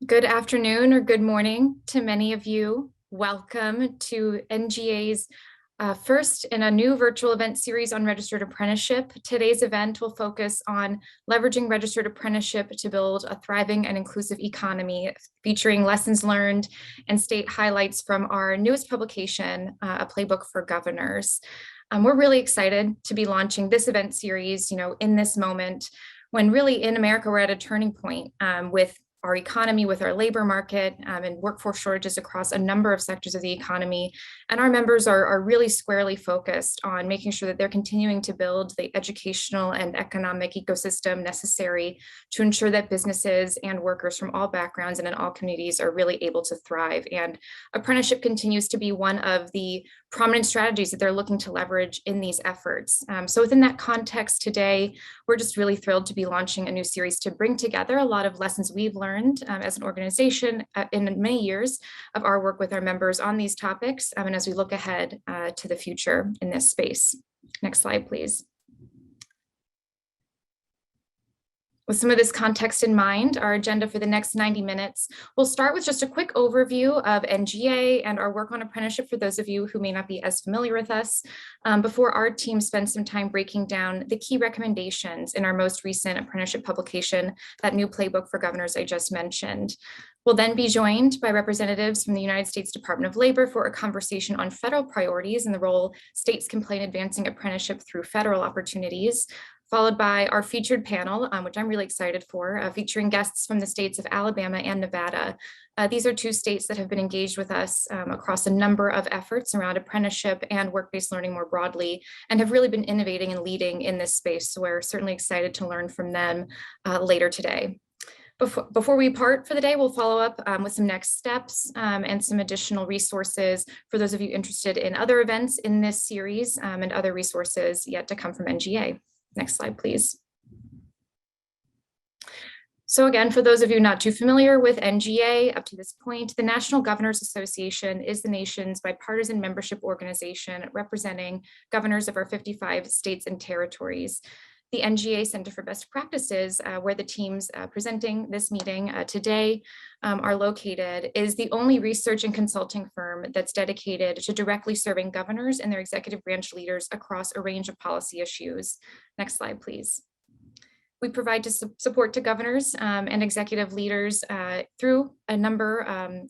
Good afternoon or good morning to many of you. Welcome to NGA's first in a new virtual event series on registered apprenticeship. Today's event will focus on leveraging registered apprenticeship to build a thriving and inclusive economy, featuring lessons learned and state highlights from our newest publication, A Playbook for Governors. We're really excited to be launching this event series, in this moment when really in America, we're at a turning point with our economy, with our labor market and workforce shortages across a number of sectors of the economy. And our members are really squarely focused on making sure that they're continuing to build the educational and economic ecosystem necessary to ensure that businesses and workers from all backgrounds and in all communities are really able to thrive. And apprenticeship continues to be one of the prominent strategies that they're looking to leverage in these efforts. So within that context today, we're just really thrilled to be launching a new series to bring together a lot of lessons we've learned as an organization in many years of our work with our members on these topics, and as we look ahead to the future in this space. Next slide, please. With some of this context in mind, our agenda for the next 90 minutes, we'll start with just a quick overview of NGA and our work on apprenticeship for those of you who may not be as familiar with us, before our team spends some time breaking down the key recommendations in our most recent apprenticeship publication, that new playbook for governors I just mentioned. We'll then be joined by representatives from the United States Department of Labor for a conversation on federal priorities and the role states can play in advancing apprenticeship through federal opportunities, followed by our featured panel, which I'm really excited for, featuring guests from the states of Alabama and Nevada. These are two states that have been engaged with us across a number of efforts around apprenticeship and work-based learning more broadly, and have really been innovating and leading in this space. So we're certainly excited to learn from them later today. Before we part for the day, we'll follow up with some next steps and some additional resources for those of you interested in other events in this series and other resources yet to come from NGA. Next slide, please. So again, for those of you not too familiar with NGA, up to this point, the National Governors Association is the nation's bipartisan membership organization representing governors of our 55 states and territories. The NGA Center for Best Practices, where the teams presenting this meeting today are located, is the only research and consulting firm that's dedicated to directly serving governors and their executive branch leaders across a range of policy issues. Next slide, please. We provide support to governors and executive leaders through a number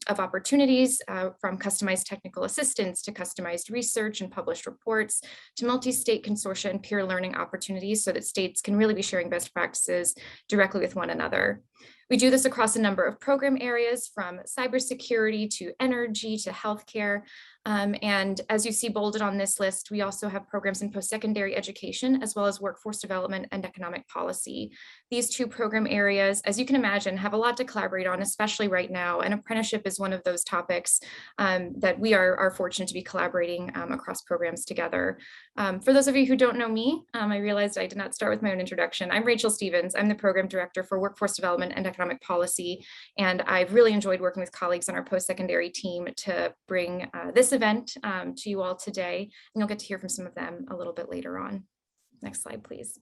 of opportunities, from customized technical assistance to customized research and published reports to multi-state consortia and peer learning opportunities so that states can really be sharing best practices directly with one another. We do this across a number of program areas, from cybersecurity to energy to healthcare. And as you see bolded on this list, we also have programs in post-secondary education, as well as workforce development and economic policy. These two program areas, as you can imagine, have a lot to collaborate on, especially right now. And apprenticeship is one of those topics that we are fortunate to be collaborating across programs together. For those of you who don't know me, I realized I did not start with my own introduction. I'm Rachel Stevens. I'm the Program Director for Workforce Development and Economic Policy. And I've really enjoyed working with colleagues on our post-secondary team to bring this event to you all today. And you'll get to hear from some of them a little bit later on. Next slide, please.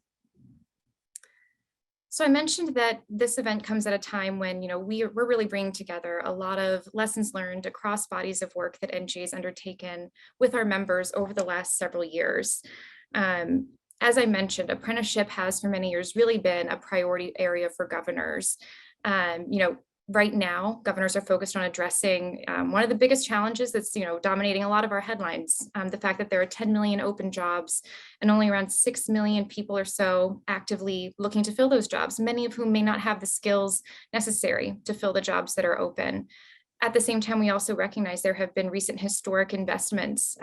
So I mentioned that this event comes at a time when we're really bringing together a lot of lessons learned across bodies of work that NGA has undertaken with our members over the last several years. As I mentioned, apprenticeship has for many years really been a priority area for governors. Right now, governors are focused on addressing one of the biggest challenges that's dominating a lot of our headlines, the fact that there are 10 million open jobs and only around 6 million people or so actively looking to fill those jobs, many of whom may not have the skills necessary to fill the jobs that are open. At the same time, we also recognize there have been recent historic investments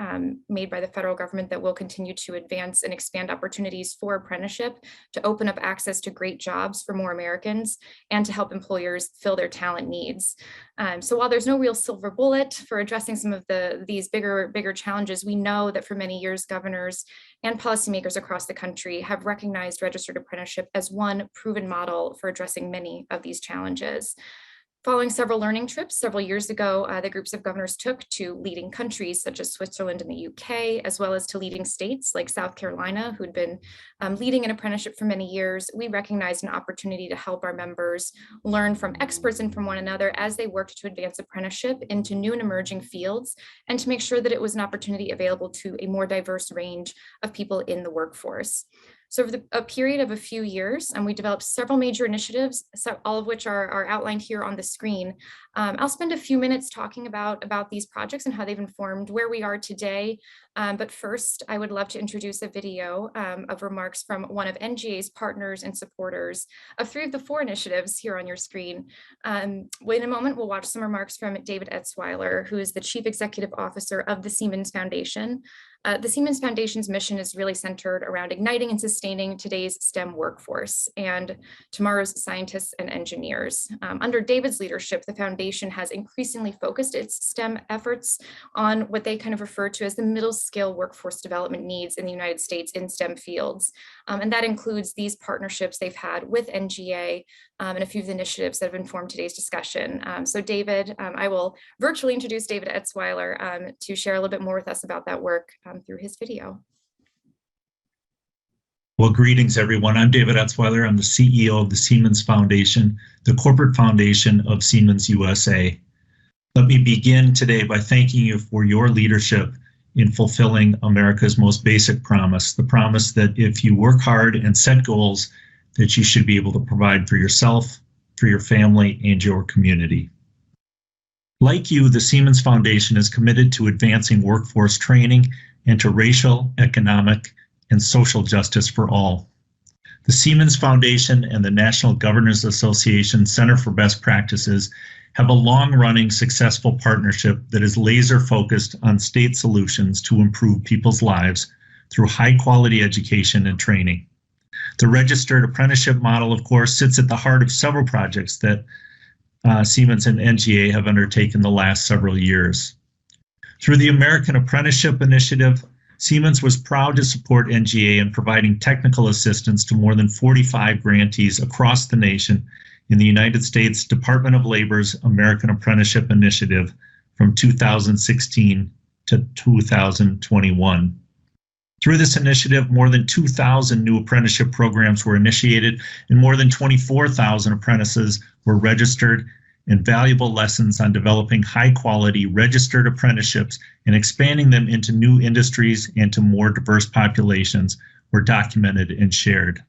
made by the federal government that will continue to advance and expand opportunities for apprenticeship, to open up access to great jobs for more Americans, and to help employers fill their talent needs. So while there's no real silver bullet for addressing some of these bigger challenges, we know that for many years, governors and policymakers across the country have recognized registered apprenticeship as one proven model for addressing many of these challenges. Following several learning trips several years ago, the groups of governors took to leading countries such as Switzerland and the UK, as well as to leading states like South Carolina, who'd been leading an apprenticeship for many years. We recognized an opportunity to help our members learn from experts and from one another as they worked to advance apprenticeship into new and emerging fields, and to make sure that it was an opportunity available to a more diverse range of people in the workforce. So over a period of a few years, we developed several major initiatives, all of which are outlined here on the screen. I'll spend a few minutes talking about these projects and how they've informed where we are today. But first, I would love to introduce a video of remarks from one of NGA's partners and supporters of 3 of the 4 initiatives here on your screen. In a moment, we'll watch some remarks from David Etzweiler, who is the Chief Executive Officer of the Siemens Foundation. The Siemens Foundation's mission is really centered around igniting and sustaining today's STEM workforce and tomorrow's scientists and engineers. Under David's leadership, the foundation has increasingly focused its STEM efforts on what they kind of refer to as the middle skill workforce development needs in the United States in STEM fields. And that includes these partnerships they've had with NGA and a few of the initiatives that have informed today's discussion. So David, I will virtually introduce David Etzweiler to share a little bit more with us about that work through his video. Well, greetings, everyone. I'm David Etzweiler. I'm the CEO of the Siemens Foundation, the corporate foundation of Siemens USA. Let me begin today by thanking you for your leadership in fulfilling America's most basic promise, the promise that if you work hard and set goals, that you should be able to provide for yourself, for your family, and your community. Like you, the Siemens Foundation is committed to advancing workforce training and to racial, economic, and social justice for all. The Siemens Foundation and the National Governors Association Center for Best Practices have a long-running successful partnership that is laser-focused on state solutions to improve people's lives through high-quality education and training. The registered apprenticeship model, of course, sits at the heart of several projects that Siemens and NGA have undertaken the last several years. Through the American Apprenticeship Initiative, Siemens was proud to support NGA in providing technical assistance to more than 45 grantees across the nation in the United States Department of Labor's American Apprenticeship Initiative from 2016 to 2021. Through this initiative, more than 2,000 new apprenticeship programs were initiated and more than 24,000 apprentices were registered, and valuable lessons on developing high-quality registered apprenticeships and expanding them into new industries and to more diverse populations were documented and shared.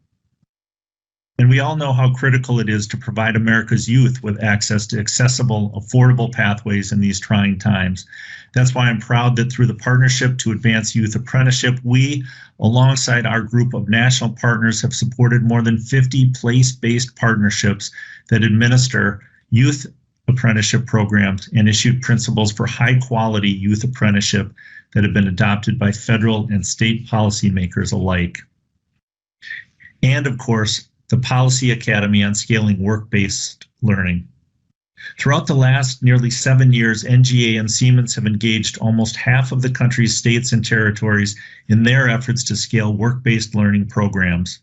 And we all know how critical it is to provide America's youth with access to accessible, affordable pathways in these trying times. That's why I'm proud that through the Partnership to Advance Youth Apprenticeship, we, alongside our group of national partners, have supported more than 50 place-based partnerships that administer youth apprenticeship programs and issued principles for high-quality youth apprenticeship that have been adopted by federal and state policymakers alike. And of course, the Policy Academy on Scaling Work-Based Learning. Throughout the last nearly 7 years, NGA and Siemens have engaged almost half of the country's states and territories in their efforts to scale work-based learning programs.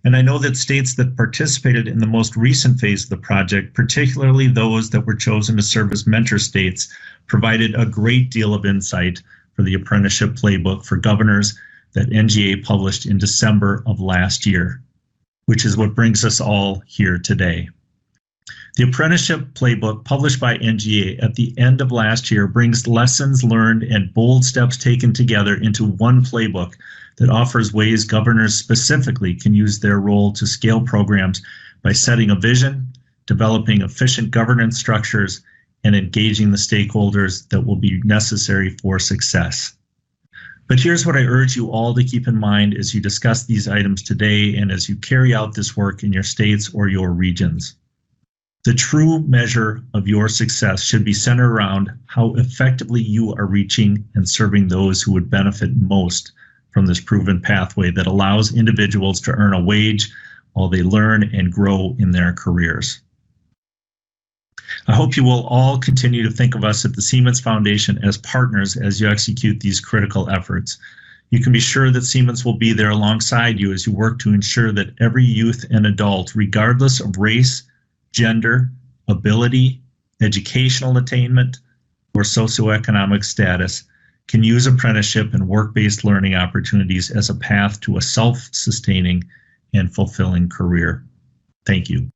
And I know that states that participated in the most recent phase of the project, particularly those that were chosen to serve as mentor states, provided a great deal of insight for the apprenticeship playbook for governors that NGA published in December of last year, which is what brings us all here today. The apprenticeship playbook published by NGA at the end of last year brings lessons learned and bold steps taken together into one playbook that offers ways governors specifically can use their role to scale programs by setting a vision, developing efficient governance structures, and engaging the stakeholders that will be necessary for success. But here's what I urge you all to keep in mind as you discuss these items today and as you carry out this work in your states or your regions. The true measure of your success should be centered around how effectively you are reaching and serving those who would benefit most from this proven pathway that allows individuals to earn a wage while they learn and grow in their careers. I hope you will all continue to think of us at the Siemens Foundation as partners as you execute these critical efforts. You can be sure that Siemens will be there alongside you as you work to ensure that every youth and adult, regardless of race, gender, ability, educational attainment, or socioeconomic status can use apprenticeship and work-based learning opportunities as a path to a self-sustaining and fulfilling career. Thank you.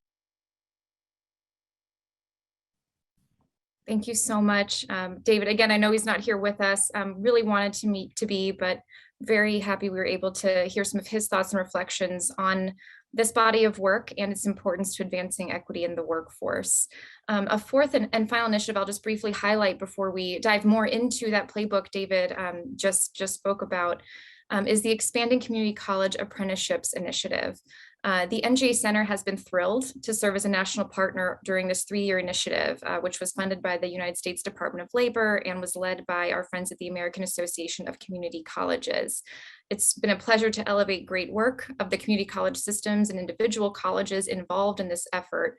Thank you so much, David. Again, I know he's not here with us. Really wanted to be, but very happy we were able to hear some of his thoughts and reflections on this body of work and its importance to advancing equity in the workforce. A fourth and final initiative I'll just briefly highlight before we dive more into that playbook David just spoke about is the Expanding Community College Apprenticeships initiative. The NGA Center has been thrilled to serve as a national partner during this 3-year initiative, which was funded by the United States Department of Labor and was led by our friends at the American Association of Community Colleges. It's been a pleasure to elevate great work of the community college systems and individual colleges involved in this effort,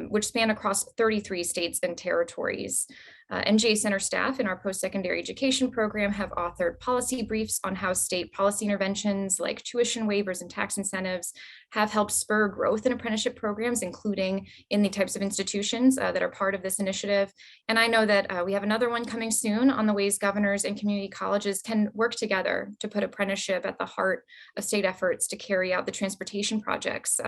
which span across 33 states and territories. NGA Center staff in our post-secondary education program have authored policy briefs on how state policy interventions like tuition waivers and tax incentives have helped spur growth in apprenticeship programs, including in the types of institutions that are part of this initiative. And I know that we have another one coming soon on the ways governors and community colleges can work together to put apprenticeship at the heart of state efforts to carry out the transportation projects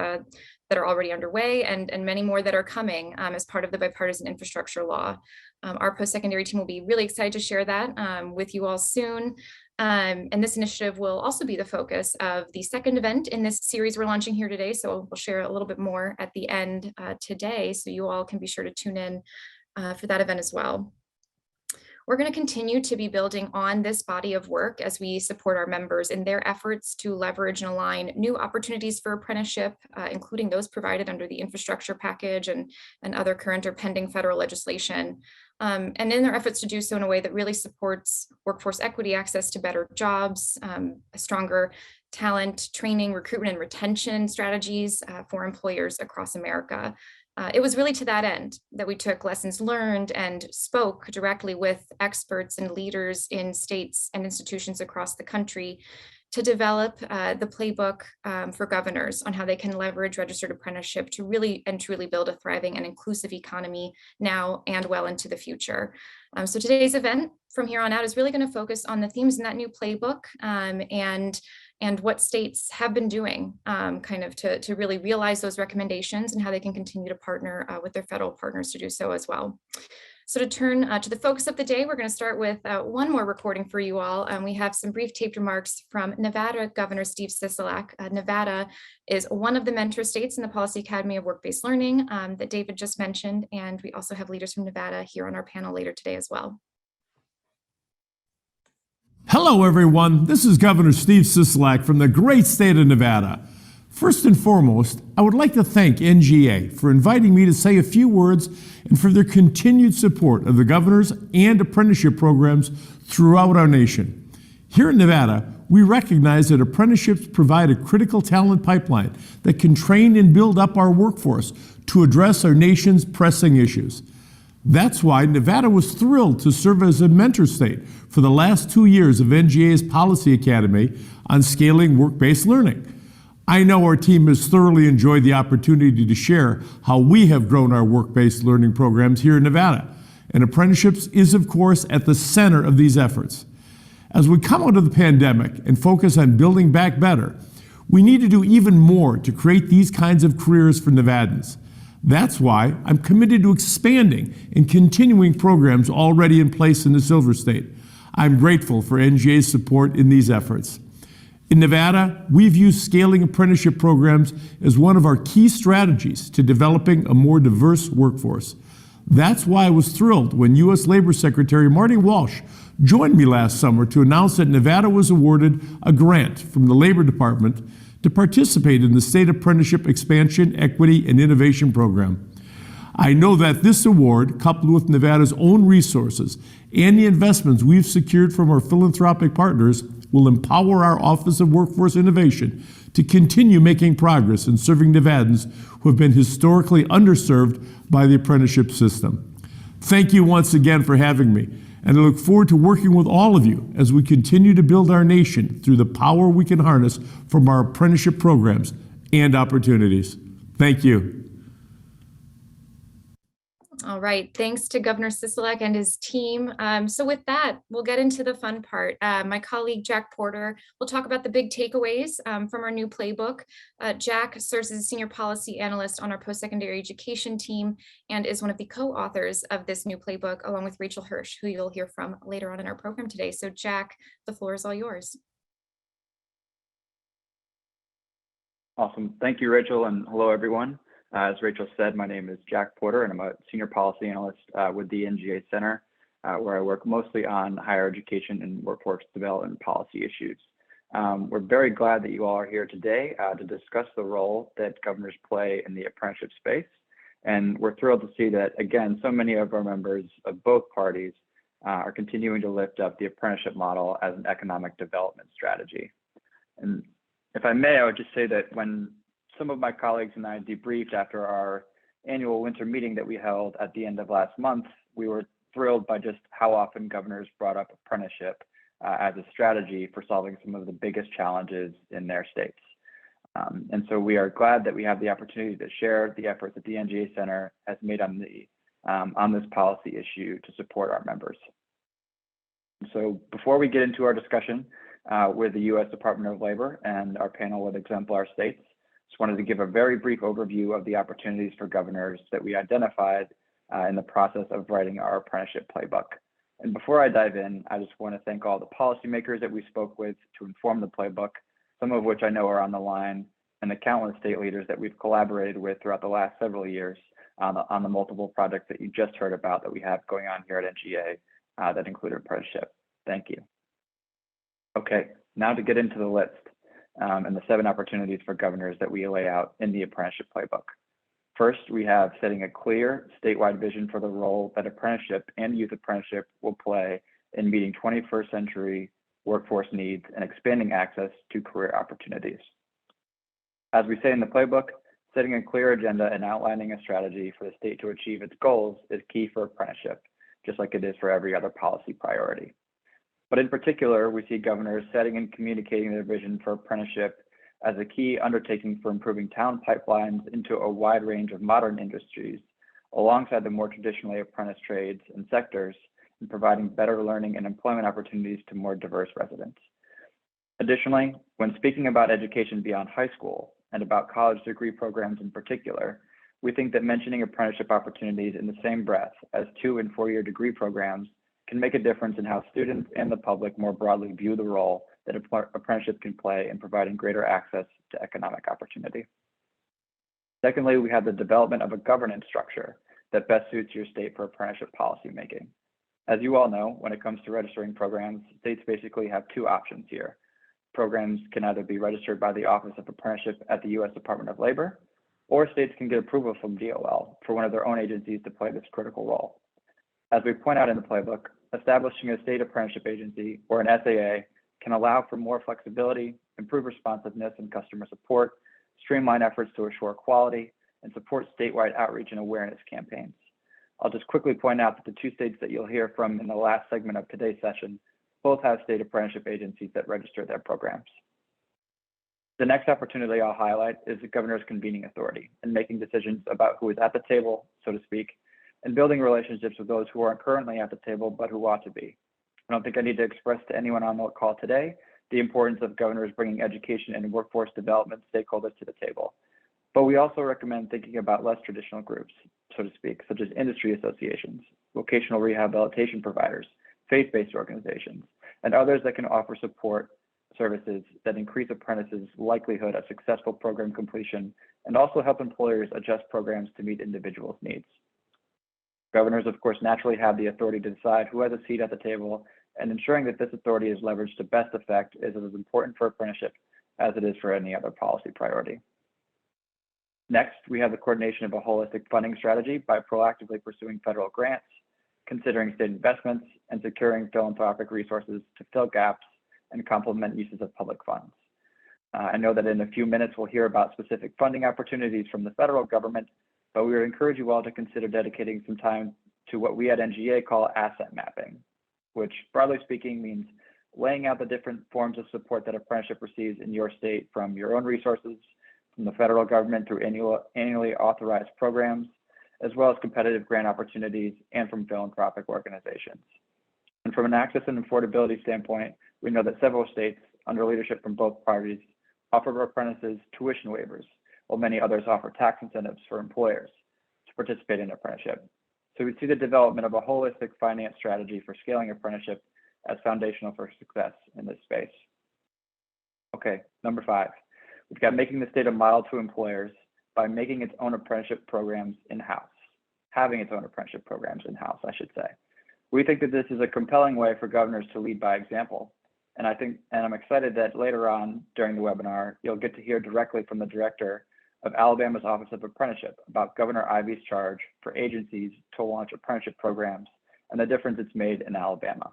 that are already underway and many more that are coming as part of the bipartisan infrastructure law. Our post-secondary team will be really excited to share that with you all soon. And this initiative will also be the focus of the second event in this series we're launching here today. So we'll share a little bit more at the end today, so you all can be sure to tune in for that event as well. We're going to continue to be building on this body of work as we support our members in their efforts to leverage and align new opportunities for apprenticeship, including those provided under the infrastructure package and other current or pending federal legislation. And in their efforts to do so in a way that really supports workforce equity, access to better jobs, a stronger talent, training, recruitment, and retention strategies for employers across America. It was really to that end that we took lessons learned and spoke directly with experts and leaders in states and institutions across the country to develop the playbook for governors on how they can leverage registered apprenticeship to really and truly build a thriving and inclusive economy now and well into the future. So today's event from here on out is really going to focus on the themes in that new playbook and what states have been doing kind of to really realize those recommendations and how they can continue to partner with their federal partners to do so as well. So to turn to the focus of the day, we're going to start with one more recording for you all. We have some brief taped remarks from Nevada Governor Steve Sisolak. Nevada is one of the mentor states in the Policy Academy of Work-Based Learning that David just mentioned. And we also have leaders from Nevada here on our panel later today as well. Hello, everyone. This is Governor Steve Sisolak from the great state of Nevada. First and foremost, I would like to thank NGA for inviting me to say a few words and for their continued support of the governors and apprenticeship programs throughout our nation. Here in Nevada, we recognize that apprenticeships provide a critical talent pipeline that can train and build up our workforce to address our nation's pressing issues. That's why Nevada was thrilled to serve as a mentor state for the last 2 years of NGA's Policy Academy on scaling work-based learning. I know our team has thoroughly enjoyed the opportunity to share how we have grown our work-based learning programs here in Nevada, and apprenticeships is, of course, at the center of these efforts. As we come out of the pandemic and focus on building back better, we need to do even more to create these kinds of careers for Nevadans. That's why I'm committed to expanding and continuing programs already in place in the Silver State. I'm grateful for NGA's support in these efforts. In Nevada, we've used scaling apprenticeship programs as one of our key strategies to developing a more diverse workforce. That's why I was thrilled when U.S. Labor Secretary Marty Walsh joined me last summer to announce that Nevada was awarded a grant from the Labor Department to participate in the State Apprenticeship Expansion, Equity, and Innovation Program. I know that this award, coupled with Nevada's own resources and the investments we've secured from our philanthropic partners, will empower our Office of Workforce Innovation to continue making progress in serving Nevadans who have been historically underserved by the apprenticeship system. Thank you once again for having me, and I look forward to working with all of you as we continue to build our nation through the power we can harness from our apprenticeship programs and opportunities. Thank you. All right, thanks to Governor Sisolak and his team. So with that, we'll get into the fun part. My colleague Jack Porter will talk about the big takeaways from our new playbook. Jack serves as a senior policy analyst on our post-secondary education team and is one of the co-authors of this new playbook, along with Rachel Hirsch, who you'll hear from later on in our program today. So Jack, the floor is all yours. Awesome. Thank you, Rachel, and hello, everyone. As Rachel said, my name is Jack Porter, and I'm a senior policy analyst with the NGA Center, where I work mostly on higher education and workforce development policy issues. We're very glad that you all are here today to discuss the role that governors play in the apprenticeship space. And we're thrilled to see that, again, so many of our members of both parties are continuing to lift up the apprenticeship model as an economic development strategy. And if I may, I would just say that when some of my colleagues and I debriefed after our annual winter meeting that we held at the end of last month, we were thrilled by just how often governors brought up apprenticeship as a strategy for solving some of the biggest challenges in their states. And so we are glad that we have the opportunity to share the efforts that the NGA Center has made on this policy issue to support our members. So before we get into our discussion with the U.S. Department of Labor and our panel with exemplar states, just wanted to give a very brief overview of the opportunities for governors that we identified in the process of writing our apprenticeship playbook. And before I dive in, I just want to thank all the policymakers that we spoke with to inform the playbook, some of which I know are on the line, and the countless state leaders that we've collaborated with throughout the last several years on the multiple projects that you just heard about that we have going on here at NGA that include apprenticeship. Thank you. Okay, now to get into the list. And the 7 opportunities for governors that we lay out in the apprenticeship playbook. First, we have setting a clear statewide vision for the role that apprenticeship and youth apprenticeship will play in meeting 21st century workforce needs and expanding access to career opportunities. As we say in the playbook, setting a clear agenda and outlining a strategy for the state to achieve its goals is key for apprenticeship, just like it is for every other policy priority. But in particular, we see governors setting and communicating their vision for apprenticeship as a key undertaking for improving town pipelines into a wide range of modern industries, alongside the more traditionally apprentice trades and sectors, and providing better learning and employment opportunities to more diverse residents. Additionally, when speaking about education beyond high school and about college degree programs in particular, we think that mentioning apprenticeship opportunities in the same breath as 2- and 4-year degree programs can make a difference in how students and the public more broadly view the role that apprenticeship can play in providing greater access to economic opportunity. Secondly, we have the development of a governance structure that best suits your state for apprenticeship policymaking. As you all know, when it comes to registering programs, states basically have 2 options here. Programs can either be registered by the Office of Apprenticeship at the U.S. Department of Labor, or states can get approval from DOL for one of their own agencies to play this critical role. As we point out in the playbook, establishing a state apprenticeship agency, or an SAA, can allow for more flexibility, improve responsiveness and customer support, streamline efforts to assure quality, and support statewide outreach and awareness campaigns. I'll just quickly point out that the 2 states that you'll hear from in the last segment of today's session both have state apprenticeship agencies that register their programs. The next opportunity I'll highlight is the governor's convening authority and making decisions about who is at the table, so to speak, and building relationships with those who aren't currently at the table, but who ought to be. I don't think I need to express to anyone on the call today the importance of governors bringing education and workforce development stakeholders to the table. But we also recommend thinking about less traditional groups, so to speak, such as industry associations, vocational rehabilitation providers, faith-based organizations, and others that can offer support services that increase apprentices' likelihood of successful program completion and also help employers adjust programs to meet individuals' needs. Governors, of course, naturally have the authority to decide who has a seat at the table, and ensuring that this authority is leveraged to best effect is as important for apprenticeship as it is for any other policy priority. Next, we have the coordination of a holistic funding strategy by proactively pursuing federal grants, considering state investments, and securing philanthropic resources to fill gaps and complement uses of public funds. I know that in a few minutes we'll hear about specific funding opportunities from the federal government, but we would encourage you all to consider dedicating some time to what we at NGA call asset mapping, which broadly speaking means laying out the different forms of support that apprenticeship receives in your state from your own resources, from the federal government through annually authorized programs, as well as competitive grant opportunities and from philanthropic organizations. And from an access and affordability standpoint, we know that several states, under leadership from both parties, offer apprentices tuition waivers, while many others offer tax incentives for employers to participate in apprenticeship. So we see the development of a holistic finance strategy for scaling apprenticeship as foundational for success in this space. Okay, number 5, we've got making the state a model to employers by making its own apprenticeship programs in-house, having its own apprenticeship programs in-house, I should say. We think that this is a compelling way for governors to lead by example. And I'm excited that later on during the webinar, you'll get to hear directly from the director of Alabama's Office of Apprenticeship about Governor Ivey's charge for agencies to launch apprenticeship programs and the difference it's made in Alabama.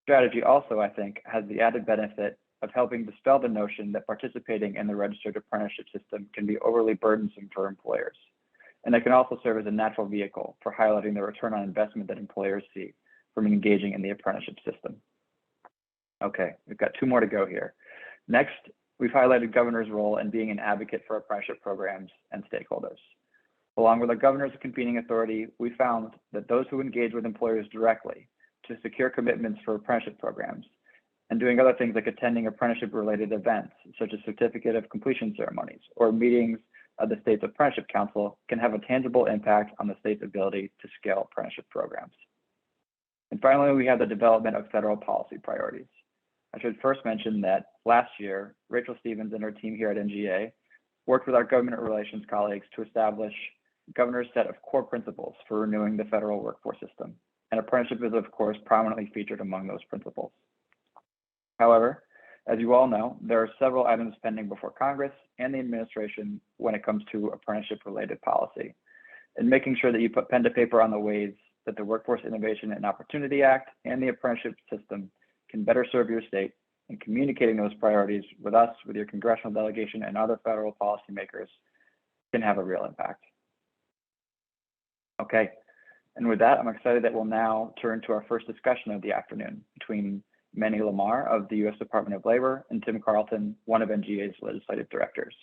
Strategy also, I think, has the added benefit of helping dispel the notion that participating in the registered apprenticeship system can be overly burdensome for employers. And it can also serve as a natural vehicle for highlighting the return on investment that employers see from engaging in the apprenticeship system. Okay, we've got 2 more to go here. Next, we've highlighted governors' role in being an advocate for apprenticeship programs and stakeholders. Along with the governor's convening authority, we found that those who engage with employers directly to secure commitments for apprenticeship programs and doing other things like attending apprenticeship-related events, such as certificate of completion ceremonies or meetings of the state's apprenticeship council, can have a tangible impact on the state's ability to scale apprenticeship programs. And finally, we have the development of federal policy priorities. I should first mention that last year, Rachel Stevens and her team here at NGA worked with our government relations colleagues to establish the governor's set of core principles for renewing the federal workforce system. And apprenticeship is, of course, prominently featured among those principles. However, as you all know, there are several items pending before Congress and the administration when it comes to apprenticeship-related policy. And making sure that you put pen to paper on the ways that the Workforce Innovation and Opportunity Act and the apprenticeship system can better serve your state, and communicating those priorities with us, with your congressional delegation, and other federal policymakers can have a real impact. Okay, and with that, I'm excited that we'll now turn to our first discussion of the afternoon between Manny Lamar of the U.S. Department of Labor and Tim Carlton, one of NGA's legislative directors.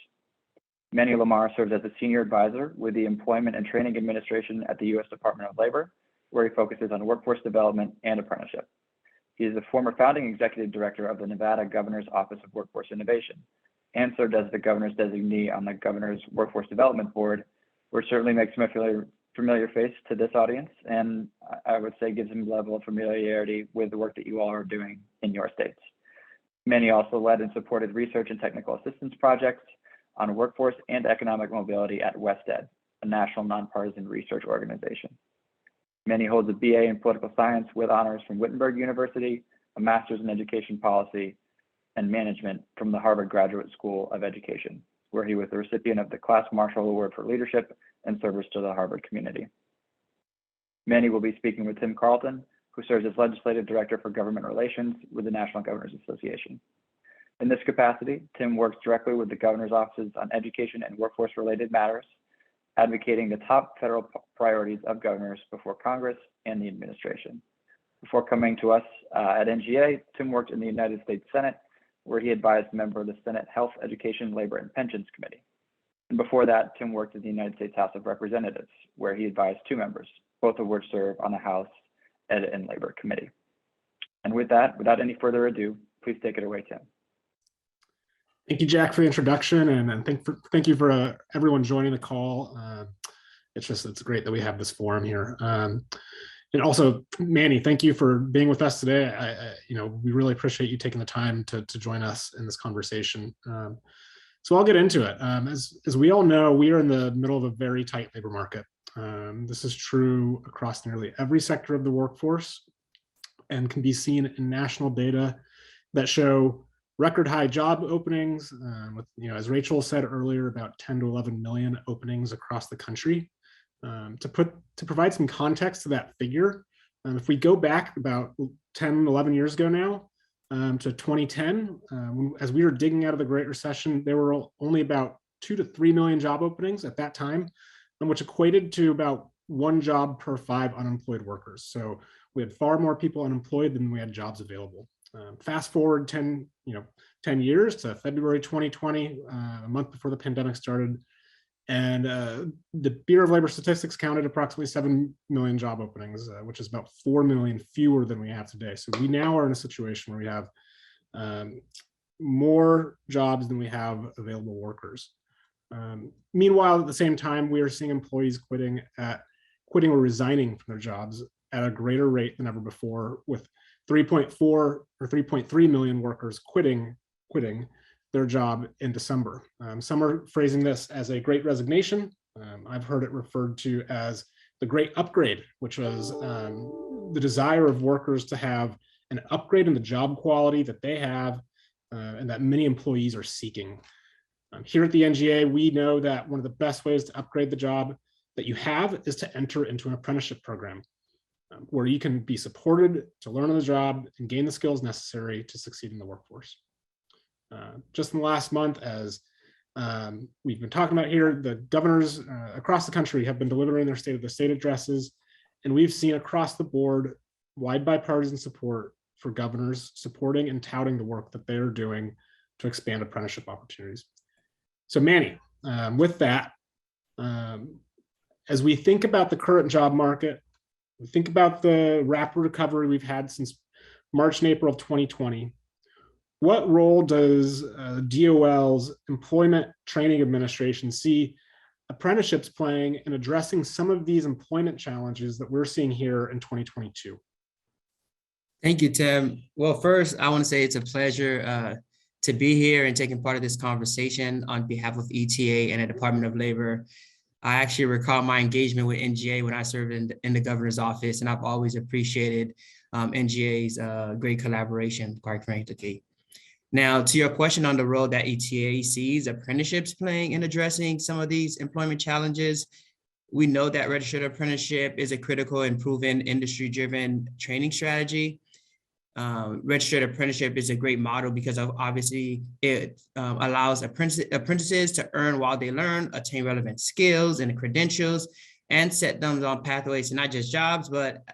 Manny Lamar serves as a senior advisor with the Employment and Training Administration at the U.S. Department of Labor, where he focuses on workforce development and apprenticeship. He is the former founding executive director of the Nevada Governor's Office of Workforce Innovation and served as the governor's designee on the Governor's Workforce Development Board, which certainly makes him a familiar face to this audience, and I would say gives him a level of familiarity with the work that you all are doing in your states. Manny also led and supported research and technical assistance projects on workforce and economic mobility at WestEd, a national nonpartisan research organization. Manny holds a BA in political science with honors from Wittenberg University, a master's in education policy and management from the Harvard Graduate School of Education, where he was the recipient of the Class Marshall Award for Leadership and Service to the Harvard community. Manny will be speaking with Tim Carlton, who serves as Legislative Director for Government Relations with the National Governors Association. In this capacity, Tim works directly with the governor's offices on education and workforce-related matters, advocating the top federal priorities of governors before Congress and the administration. Before coming to us at NGA, Tim worked in the United States Senate, where he advised a member of the Senate Health, Education, Labor, and Pensions Committee. And before that, Tim worked in the United States House of Representatives, where he advised 2 members, both of which serve on the House Ed and Labor Committee. And with that, without any further ado, please take it away, Tim. Thank you, Jack, for the introduction, and thank you for everyone joining the call. It's great that we have this forum here. And also, Manny, thank you for being with us today. We really appreciate you taking the time to join us in this conversation. So I'll get into it. As we all know, we are in the middle of a very tight labor market. This is true across nearly every sector of the workforce and can be seen in national data that show record high job openings, with, as Rachel said earlier, about 10 to 11 million openings across the country. To provide some context to that figure, if we go back about 10, 11 years ago now, to 2010, as we were digging out of the Great Recession, there were only about 2 to 3 million job openings at that time, which equated to about 1 job per 5 unemployed workers. So we had far more people unemployed than we had jobs available. Fast forward 10 years to February 2020, a month before the pandemic started, And the Bureau of Labor Statistics counted approximately 7 million job openings, which is about 4 million fewer than we have today. So we now are in a situation where we have more jobs than we have available workers. Meanwhile, at the same time, we are seeing employees quitting or resigning from their jobs at a greater rate than ever before, with 3.4 or 3.3 million workers quitting their job in December. Some are phrasing this as a great resignation. I've heard it referred to as the great upgrade, which was the desire of workers to have an upgrade in the job quality that they have and that many employees are seeking. Here at the NGA, we know that one of the best ways to upgrade the job that you have is to enter into an apprenticeship program where you can be supported to learn on the job and gain the skills necessary to succeed in the workforce. Just in the last month, as we've been talking about here, the governors across the country have been delivering their State of the State addresses, and we've seen across the board wide bipartisan support for governors supporting and touting the work that they are doing to expand apprenticeship opportunities. So Manny, with that, as we think about the current job market, we think about the rapid recovery we've had since March and April of 2020, what role does DOL's Employment Training Administration see apprenticeships playing in addressing some of these employment challenges that we're seeing here in 2022? Thank you, Tim. Well, first, I want to say it's a pleasure to be here and taking part of this conversation on behalf of ETA and the Department of Labor. I actually recall my engagement with NGA when I served in the governor's office, and I've always appreciated NGA's great collaboration, quite frankly. Now, to your question on the role that ETA sees apprenticeships playing in addressing some of these employment challenges, we know that registered apprenticeship is a critical and proven industry-driven training strategy. Registered apprenticeship is a great model because of obviously it allows apprentices to earn while they learn, attain relevant skills and credentials, and set them on pathways to not just jobs, but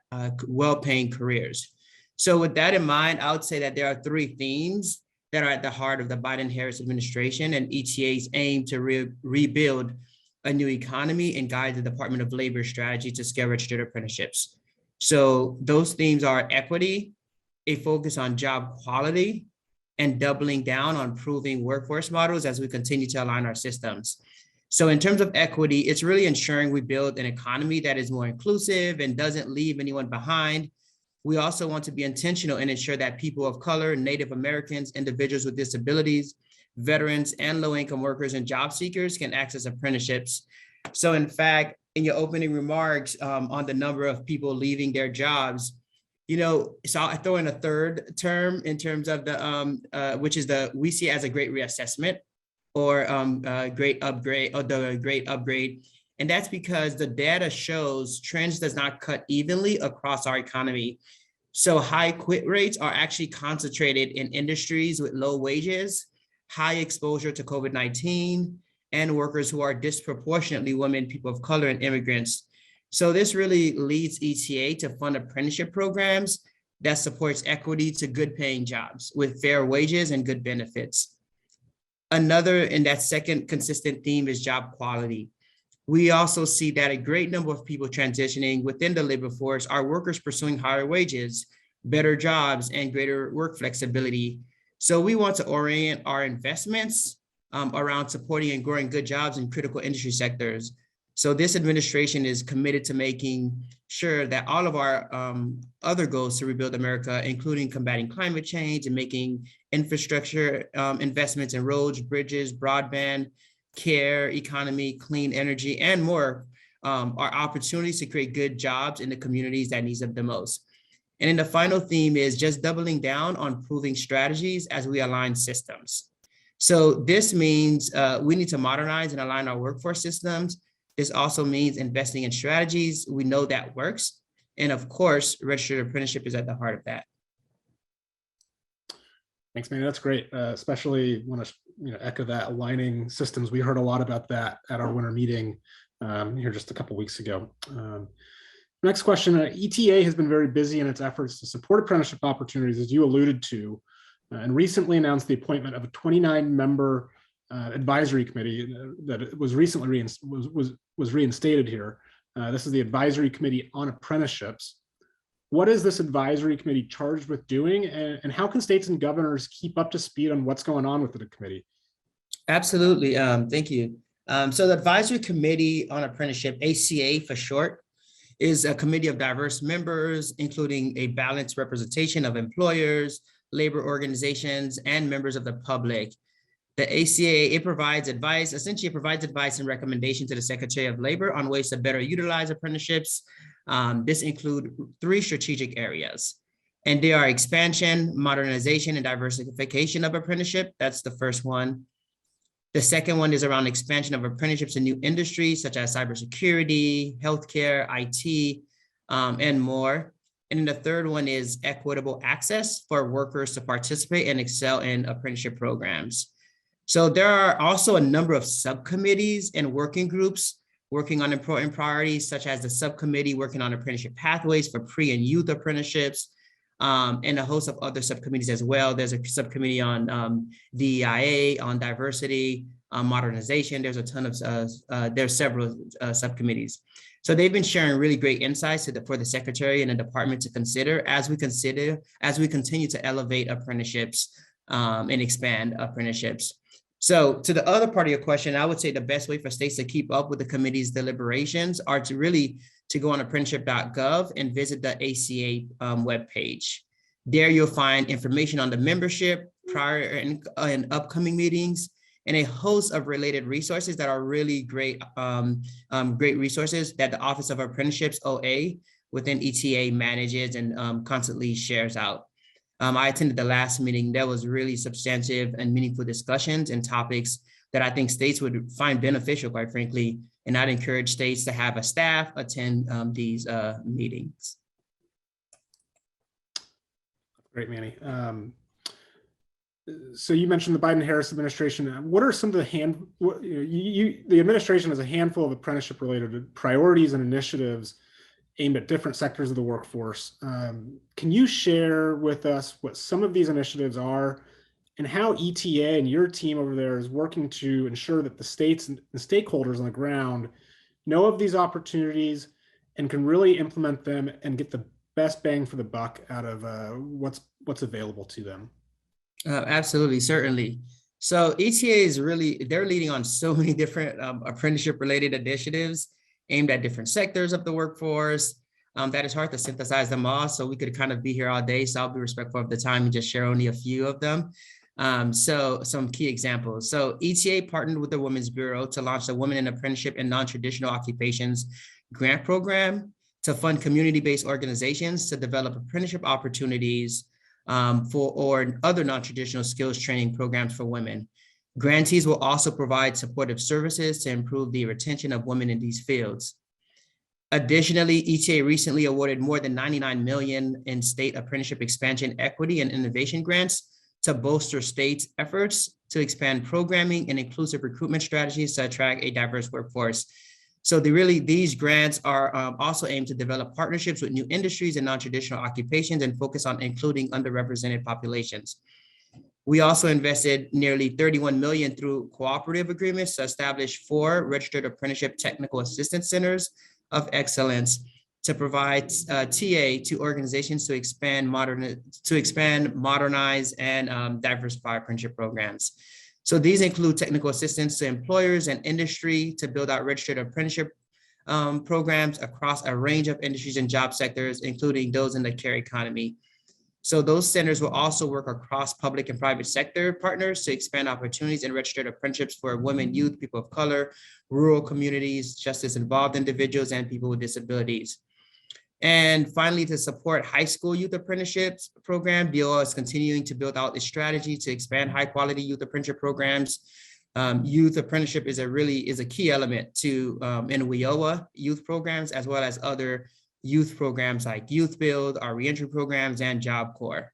well-paying careers. So with that in mind, I would say that there are three themes that are at the heart of the Biden-Harris administration and ETA's aim to rebuild a new economy and guide the Department of Labor strategy to scale registered apprenticeships. So those themes are equity, a focus on job quality, and doubling down on proving workforce models as we continue to align our systems. So in terms of equity, it's really ensuring we build an economy that is more inclusive and doesn't leave anyone behind. We also want to be intentional and ensure that people of color, Native Americans, individuals with disabilities, veterans, and low-income workers and job seekers can access apprenticeships. So in fact, in your opening remarks on the number of people leaving their jobs, so I throw in a third term in terms of the, which is we see as a great reassessment or great upgrade or the great upgrade. And that's because the data shows trends does not cut evenly across our economy. So high quit rates are actually concentrated in industries with low wages, high exposure to COVID-19, and workers who are disproportionately women, people of color, and immigrants. So this really leads ETA to fund apprenticeship programs that supports equity to good paying jobs with fair wages and good benefits. Another, and that second consistent theme is job quality. We also see that a great number of people transitioning within the labor force are workers pursuing higher wages, better jobs, and greater work flexibility. So we want to orient our investments around supporting and growing good jobs in critical industry sectors. So this administration is committed to making sure that all of our other goals to rebuild America, including combating climate change and making infrastructure investments in roads, bridges, broadband, care, economy, clean energy, and more, are opportunities to create good jobs in the communities that need them the most. And then the final theme is just doubling down on proving strategies as we align systems. So this means we need to modernize and align our workforce systems. This also means investing in strategies we know that works. And of course, registered apprenticeship is at the heart of that. Thanks, man. That's great. Especially want to echo that aligning systems. We heard a lot about that at our winter meeting here just a couple of weeks ago. Next question. ETA has been very busy in its efforts to support apprenticeship opportunities, as you alluded to, and recently announced the appointment of a 29-member advisory committee that was recently was reinstated here. This is the Advisory Committee on Apprenticeships. What is this advisory committee charged with doing, and how can states and governors keep up to speed on what's going on with the committee? Absolutely. Thank you. So the Advisory Committee on Apprenticeship, ACA for short, is a committee of diverse members, including a balanced representation of employers, labor organizations, and members of the public. The ACA, it provides advice, essentially it provides advice and recommendation to the Secretary of Labor on ways to better utilize apprenticeships. This include 3 strategic areas, and they are expansion, modernization, and diversification of apprenticeship. That's the first one. The second one is around expansion of apprenticeships in new industries such as cybersecurity, healthcare, IT, and more. And then the third one is equitable access for workers to participate and excel in apprenticeship programs. So there are also a number of subcommittees and working groups working on important priorities, such as the subcommittee working on apprenticeship pathways for pre and youth apprenticeships, and a host of other subcommittees as well. There's a subcommittee on DEIA, on diversity, modernization. There's a ton of, there's several subcommittees. So they've been sharing really great insights for the Secretary and the Department to consider as we continue to elevate apprenticeships and expand apprenticeships. So to the other part of your question, I would say the best way for states to keep up with the committee's deliberations are to go on apprenticeship.gov and visit the ACA webpage. There you'll find information on the membership, prior and upcoming meetings, and a host of related resources that are really great, great resources that the Office of Apprenticeships, OA, within ETA manages and constantly shares out. I attended the last meeting. That was really substantive and meaningful discussions and topics that I think states would find beneficial, quite frankly, and I'd encourage states to have a staff attend these meetings. Great, Manny. So you mentioned the Biden-Harris administration. What are some of the the administration has a handful of apprenticeship-related priorities and initiatives aimed at different sectors of the workforce. Can you share with us what some of these initiatives are and how ETA and your team over there is working to ensure that the states and the stakeholders on the ground know of these opportunities and can really implement them and get the best bang for the buck out of what's available to them? Absolutely, certainly. So ETA is they're leading on so many different apprenticeship-related initiatives aimed at different sectors of the workforce. That is hard to synthesize them all, so we could kind of be here all day. So I'll be respectful of the time and just share only a few of them. So some key examples. So ETA partnered with the Women's Bureau to launch the Women in Apprenticeship and Non-Traditional Occupations grant program to fund community-based organizations to develop apprenticeship opportunities or other non-traditional skills training programs for women. Grantees will also provide supportive services to improve the retention of women in these fields. Additionally, ETA recently awarded more than $99 million in state apprenticeship expansion equity and innovation grants to bolster states' efforts to expand programming and inclusive recruitment strategies to attract a diverse workforce. So these grants are also aimed to develop partnerships with new industries and non-traditional occupations and focus on including underrepresented populations. We also invested nearly $31 million through cooperative agreements to establish 4 registered apprenticeship technical assistance centers of excellence to provide TA to organizations to expand, modernize, and diversify apprenticeship programs. So these include technical assistance to employers and industry to build out registered apprenticeship programs across a range of industries and job sectors, including those in the care economy. So those centers will also work across public and private sector partners to expand opportunities in registered apprenticeships for women, youth, people of color, rural communities, justice-involved individuals, and people with disabilities. And finally, to support high school youth apprenticeships program, DOL is continuing to build out a strategy to expand high-quality youth apprenticeship programs. Youth apprenticeship is a key element to in WIOA youth programs, as well as other youth programs like Youth Build, our reentry programs, and Job Corps.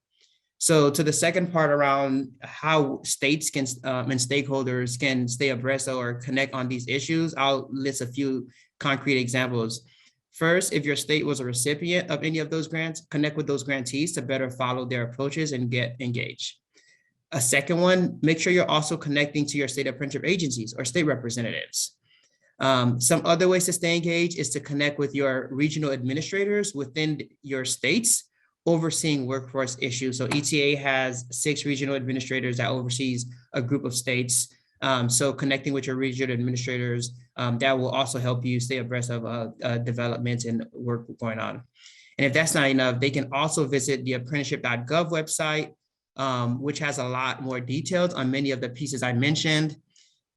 So to the second part around how states can and stakeholders can stay abreast or connect on these issues, I'll list a few concrete examples. First, if your state was a recipient of any of those grants, connect with those grantees to better follow their approaches and get engaged. A second one, make sure you're also connecting to your state apprenticeship agencies or state representatives. Some other ways to stay engaged is to connect with your regional administrators within your states overseeing workforce issues. So ETA has 6 regional administrators that oversees a group of states. So connecting with your regional administrators, that will also help you stay abreast of developments and work going on. And if that's not enough, they can also visit the apprenticeship.gov website, which has a lot more details on many of the pieces I mentioned.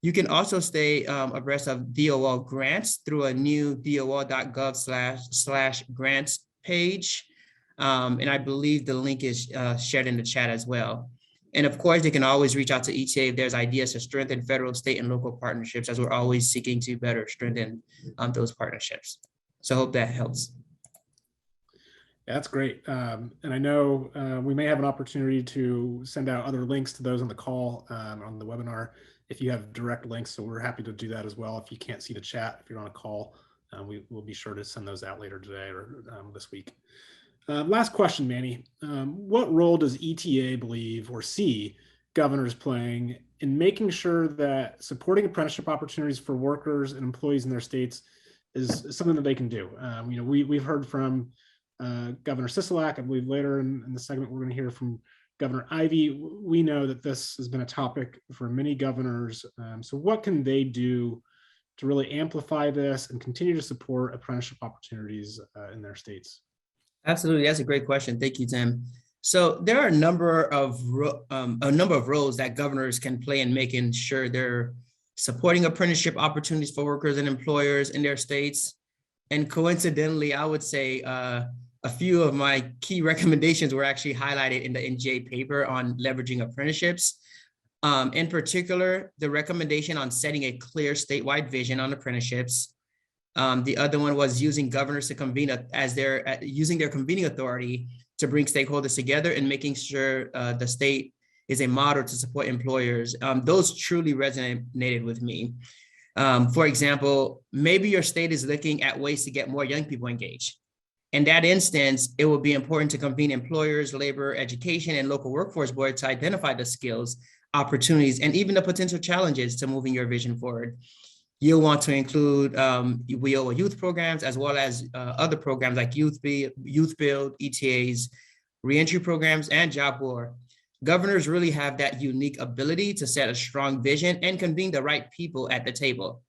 You can also stay abreast of DOL grants through a new dol.gov/grants page. And I believe the link is shared in the chat as well. And of course, they can always reach out to ETA if there's ideas to strengthen federal, state, and local partnerships, as we're always seeking to better strengthen those partnerships. So I hope that helps. Yeah, that's great. And I know we may have an opportunity to send out other links to those on the call on the webinar if you have direct links. So we're happy to do that as well. If you can't see the chat, if you're on a call, we will be sure to send those out later today or this week. Last question, Manny. What role does ETA believe or see governors playing in making sure that supporting apprenticeship opportunities for workers and employees in their states is something that they can do? You know, we've heard from Governor Sisolak. I believe later in the segment, we're going to hear from Governor Ivey. We know that this has been a topic for many governors. So what can they do to really amplify this and continue to support apprenticeship opportunities in their states? Absolutely, that's a great question. Thank you, Tim. So there are a number of roles that governors can play in making sure they're supporting apprenticeship opportunities for workers and employers in their states. And coincidentally, I would say a few of my key recommendations were actually highlighted in the NGA paper on leveraging apprenticeships. In particular, the recommendation on setting a clear statewide vision on apprenticeships. The other one was using governors to convene using their convening authority to bring stakeholders together and making sure the state is a model to support employers. Those truly resonated with me. For example, maybe your state is looking at ways to get more young people engaged. In that instance, it will be important to convene employers, labor, education, and local workforce boards to identify the skills, opportunities, and even the potential challenges to moving your vision forward. You'll want to include WIOA youth programs, as well as other programs like Youth Build, ETAs, reentry programs, and Job War. Governors really have that unique ability to set a strong vision and convene the right people at the table.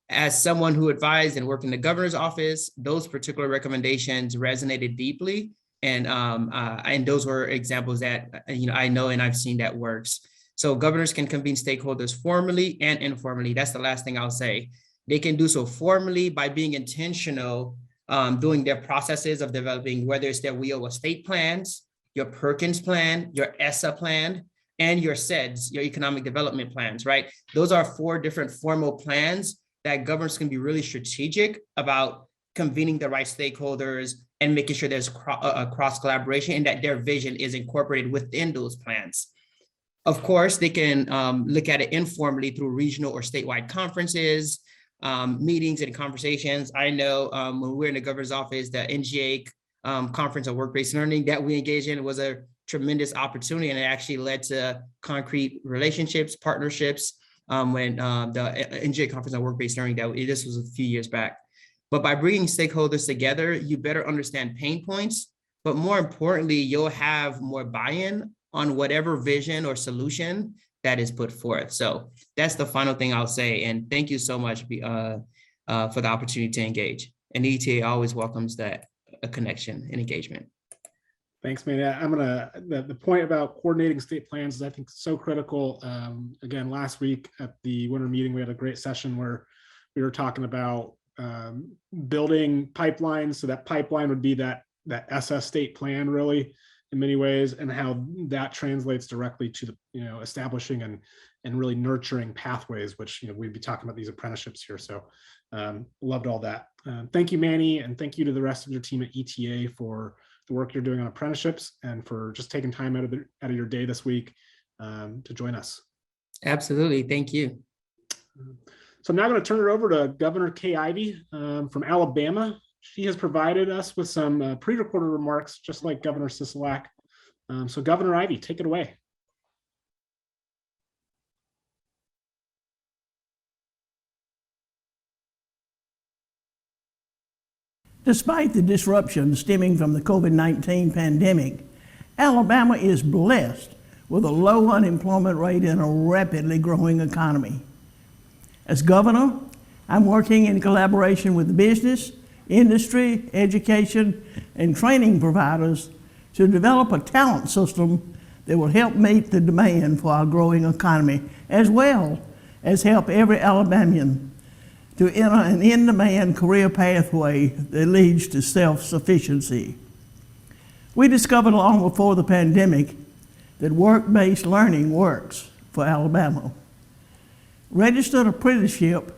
As someone who advised and worked in the governor's office, those particular recommendations resonated deeply. And those were examples that I know and I've seen that works. So governors can convene stakeholders formally and informally. That's the last thing I'll say. They can do so formally by being intentional, doing their processes of developing, whether it's their WIOA state plans, your Perkins plan, your ESSA plan, and your SEDS, your economic development plans, right? Those are 4 different formal plans that governors can be really strategic about convening the right stakeholders and making sure there's a cross collaboration and that their vision is incorporated within those plans. Of course, they can look at it informally through regional or statewide conferences, meetings and conversations. I know when we're in the governor's office, the NGA Conference of Work-Based Learning that we engaged in was a tremendous opportunity, and it actually led to concrete relationships, partnerships when the NGA Conference on Work-Based Learning, this was a few years back. But by bringing stakeholders together, you better understand pain points, but more importantly, you'll have more buy-in on whatever vision or solution that is put forth. So that's the final thing I'll say. And thank you so much for the opportunity to engage. And ETA always welcomes that connection and engagement. Thanks, man. The point about coordinating state plans is, I think, so critical. Again, last week at the winter meeting, we had a great session where we were talking about building pipelines. So that pipeline would be that SS state plan, really, in many ways, and how that translates directly to the establishing and really nurturing pathways, which we'd be talking about these apprenticeships here. So loved all that. Thank you, Manny, and thank you to the rest of your team at ETA for the work you're doing on apprenticeships and for just taking time out of your day this week to join us. Absolutely, thank you. So I'm now going to turn it over to Governor Kay Ivey from Alabama. She has provided us with some pre-recorded remarks, just like Governor Sisolak. So Governor Ivey, take it away. Despite the disruption stemming from the COVID-19 pandemic, Alabama is blessed with a low unemployment rate and a rapidly growing economy. As governor, I'm working in collaboration with business, industry, education, and training providers to develop a talent system that will help meet the demand for our growing economy, as well as help every Alabamian to enter an in-demand career pathway that leads to self-sufficiency. We discovered long before the pandemic that work-based learning works for Alabama. Registered apprenticeship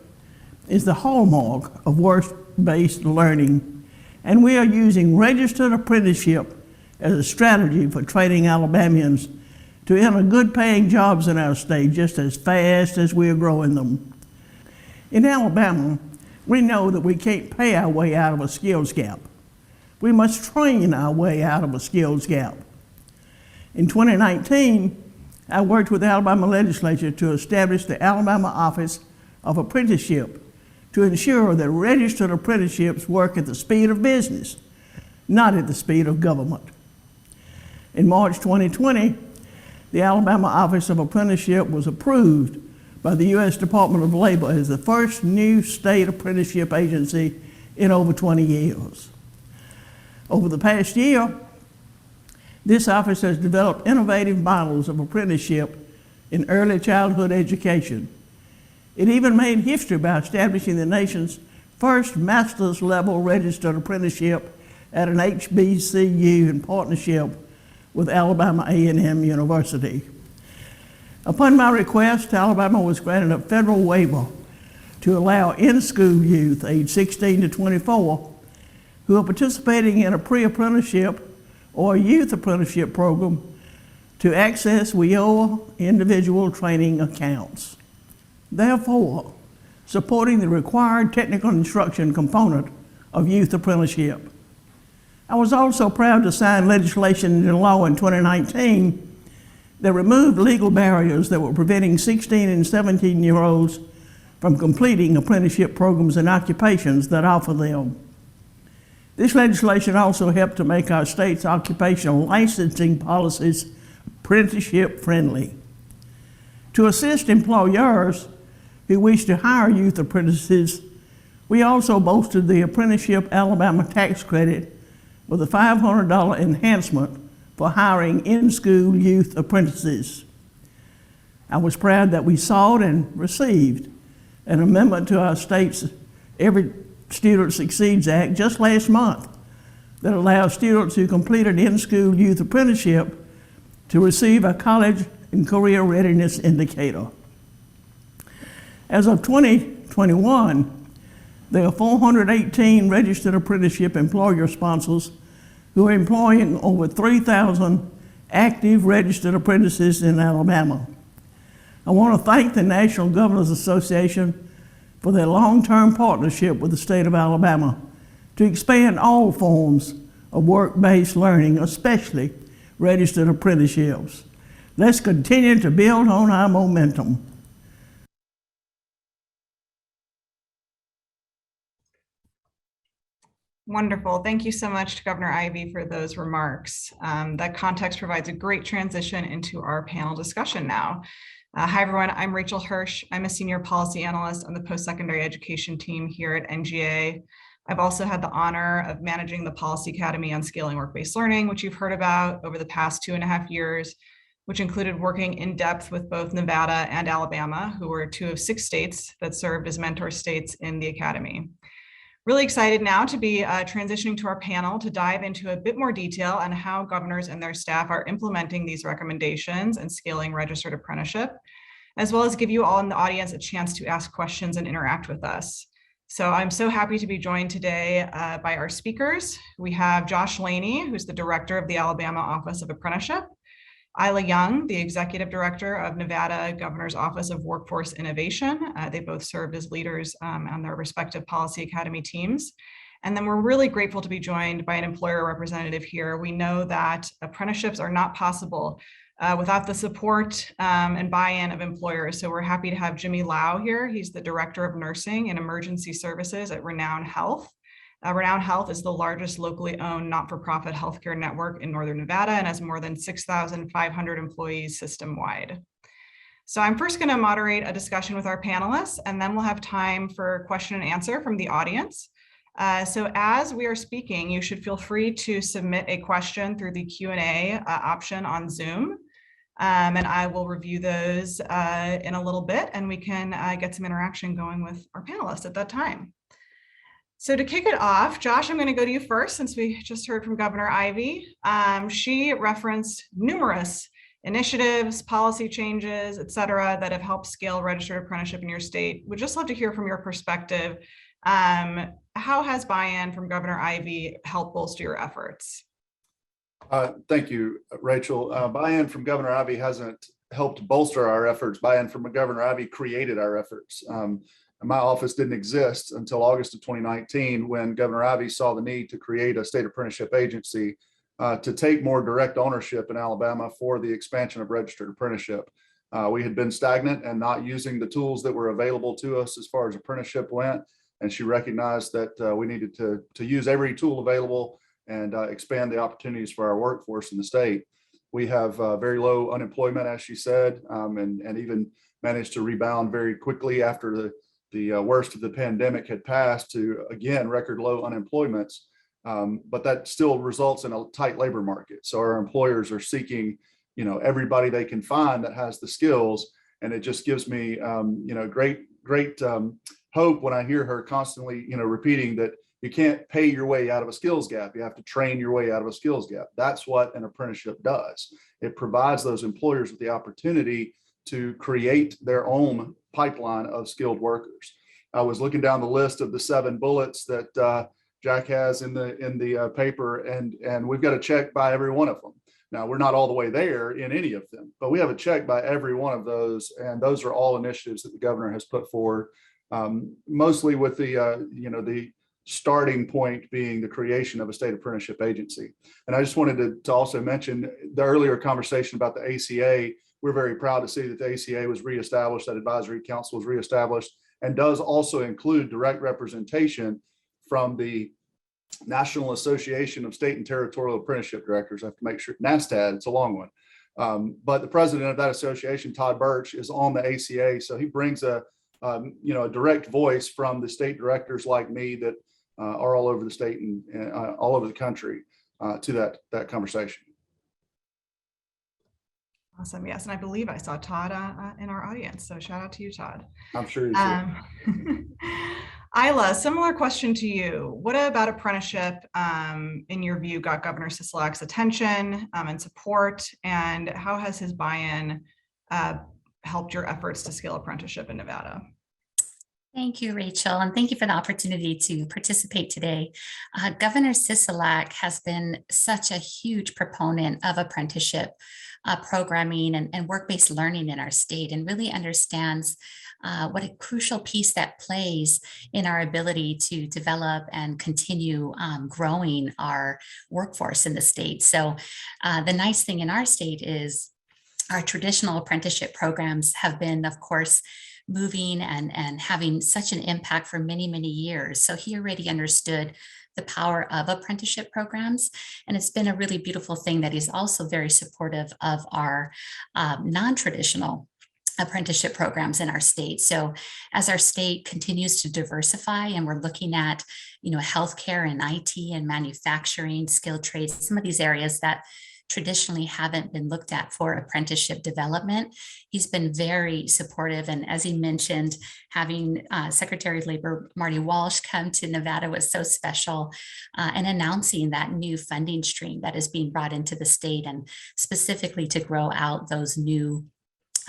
is the hallmark of work-based learning, and we are using registered apprenticeship as a strategy for training Alabamians to enter good-paying jobs in our state just as fast as we are growing them. In Alabama, we know that we can't pay our way out of a skills gap. We must train our way out of a skills gap. In 2019, I worked with the Alabama legislature to establish the Alabama Office of Apprenticeship to ensure that registered apprenticeships work at the speed of business, not at the speed of government. In March 2020, the Alabama Office of Apprenticeship was approved by the U.S. Department of Labor as the first new state apprenticeship agency in over 20 years. Over the past year, this office has developed innovative models of apprenticeship in early childhood education. It even made history by establishing the nation's first master's level registered apprenticeship at an HBCU in partnership with Alabama A&M University. Upon my request, Alabama was granted a federal waiver to allow in-school youth aged 16 to 24 who are participating in a pre-apprenticeship or a youth apprenticeship program to access WIOA individual training accounts, therefore supporting the required technical instruction component of youth apprenticeship. I was also proud to sign legislation into law in 2019 that removed legal barriers that were preventing 16 and 17-year-olds from completing apprenticeship programs and occupations that offer them. This legislation also helped to make our state's occupational licensing policies apprenticeship friendly. To assist employers who wish to hire youth apprentices, we also bolstered the Apprenticeship Alabama tax credit with a $500 enhancement for hiring in-school youth apprentices. I was proud that we sought and received an amendment to our state's Every Student Succeeds Act just last month that allows students who completed in-school youth apprenticeship to receive a college and career readiness indicator. As of 2021, there are 418 registered apprenticeship employer sponsors who are employing over 3,000 active registered apprentices in Alabama. I want to thank the National Governors Association for their long-term partnership with the state of Alabama to expand all forms of work-based learning, especially registered apprenticeships. Let's continue to build on our momentum. Wonderful. Thank you so much to Governor Ivey for those remarks. That context provides a great transition into our panel discussion now. Hi, everyone. I'm Rachel Hirsch. I'm a senior policy analyst on the post-secondary education team here at NGA. I've also had the honor of managing the Policy Academy on Scaling Work-Based Learning, which you've heard about over the past 2.5 years, which included working in depth with both Nevada and Alabama, who were 2 of 6 states that served as mentor states in the Academy. Really excited now to be transitioning to our panel to dive into a bit more detail on how governors and their staff are implementing these recommendations and scaling registered apprenticeship, as well as give you all in the audience a chance to ask questions and interact with us. So I'm so happy to be joined today by our speakers. We have Josh Laney, who's the director of the Alabama Office of Apprenticeship, Isla Young, the executive director of Nevada Governor's Office of Workforce Innovation. They both served as leaders on their respective Policy Academy teams. And then we're really grateful to be joined by an employer representative here. We know that apprenticeships are not possible without the support and buy-in of employers. So we're happy to have Jimmy Lau here. He's the director of nursing and emergency services at Renown Health. Renown Health is the largest locally owned not-for-profit healthcare network in Northern Nevada and has more than 6,500 employees system-wide. So I'm first going to moderate a discussion with our panelists, and then we'll have time for question and answer from the audience. So as we are speaking, you should feel free to submit a question through the Q&A option on Zoom. And I will review those in a little bit, and we can get some interaction going with our panelists at that time. So to kick it off, Josh, I'm going to go to you first, since we just heard from Governor Ivey. She referenced numerous initiatives, policy changes, et cetera, that have helped scale registered apprenticeship in your state. Would just love to hear from your perspective. How has buy-in from Governor Ivey helped bolster your efforts? Thank you, Rachel. Buy-in from Governor Ivey hasn't helped bolster our efforts. Buy-in from Governor Ivey created our efforts. My office didn't exist until August of 2019, when Governor Ivey saw the need to create a state apprenticeship agency to take more direct ownership in Alabama for the expansion of registered apprenticeship. We had been stagnant and not using the tools that were available to us as far as apprenticeship went. And she recognized that we needed to use every tool available and expand the opportunities for our workforce in the state. We have very low unemployment, as she said, and even managed to rebound very quickly after the worst of the pandemic had passed to, again, record low unemployments. But that still results in a tight labor market. So our employers are seeking, everybody they can find that has the skills. And it just gives me, great hope when I hear her constantly, repeating that you can't pay your way out of a skills gap. You have to train your way out of a skills gap. That's what an apprenticeship does. It provides those employers with the opportunity to create their own pipeline of skilled workers. I was looking down the list of the 7 bullets that Jack has in the paper, and we've got a check by every one of them. Now, we're not all the way there in any of them, but we have a check by every one of those, and those are all initiatives that the governor has put forward. Mostly with the starting point being the creation of a state apprenticeship agency. And I just wanted to also mention the earlier conversation about the ACA. We're very proud to see that the ACA was reestablished, that advisory council was reestablished, and does also include direct representation from the National Association of State and Territorial Apprenticeship Directors. I have to make sure, NASTAD, it's a long one. But the president of that association, Todd Birch, is on the ACA. So he brings a direct voice from the state directors like me that are all over the state and all over the country to that conversation. Awesome. Yes. And I believe I saw Todd in our audience. So shout out to you, Todd. I'm sure you should. Isla, similar question to you. What about apprenticeship, in your view, got Governor Sisolak's attention and support? And how has his buy-in helped your efforts to scale apprenticeship in Nevada? Thank you, Rachel, and thank you for the opportunity to participate today. Governor Sisolak has been such a huge proponent of apprenticeship programming and work-based learning in our state, and really understands what a crucial piece that plays in our ability to develop and continue growing our workforce in the state. So the nice thing in our state is our traditional apprenticeship programs have been, of course, moving and having such an impact for many, many years. So he already understood the power of apprenticeship programs. And it's been a really beautiful thing that he's also very supportive of our non-traditional apprenticeship programs in our state. So as our state continues to diversify and we're looking at, healthcare and IT and manufacturing, skilled trades, some of these areas that traditionally haven't been looked at for apprenticeship development, he's been very supportive. And as he mentioned, having Secretary of Labor Marty Walsh come to Nevada was so special, and announcing that new funding stream that is being brought into the state, and specifically to grow out those new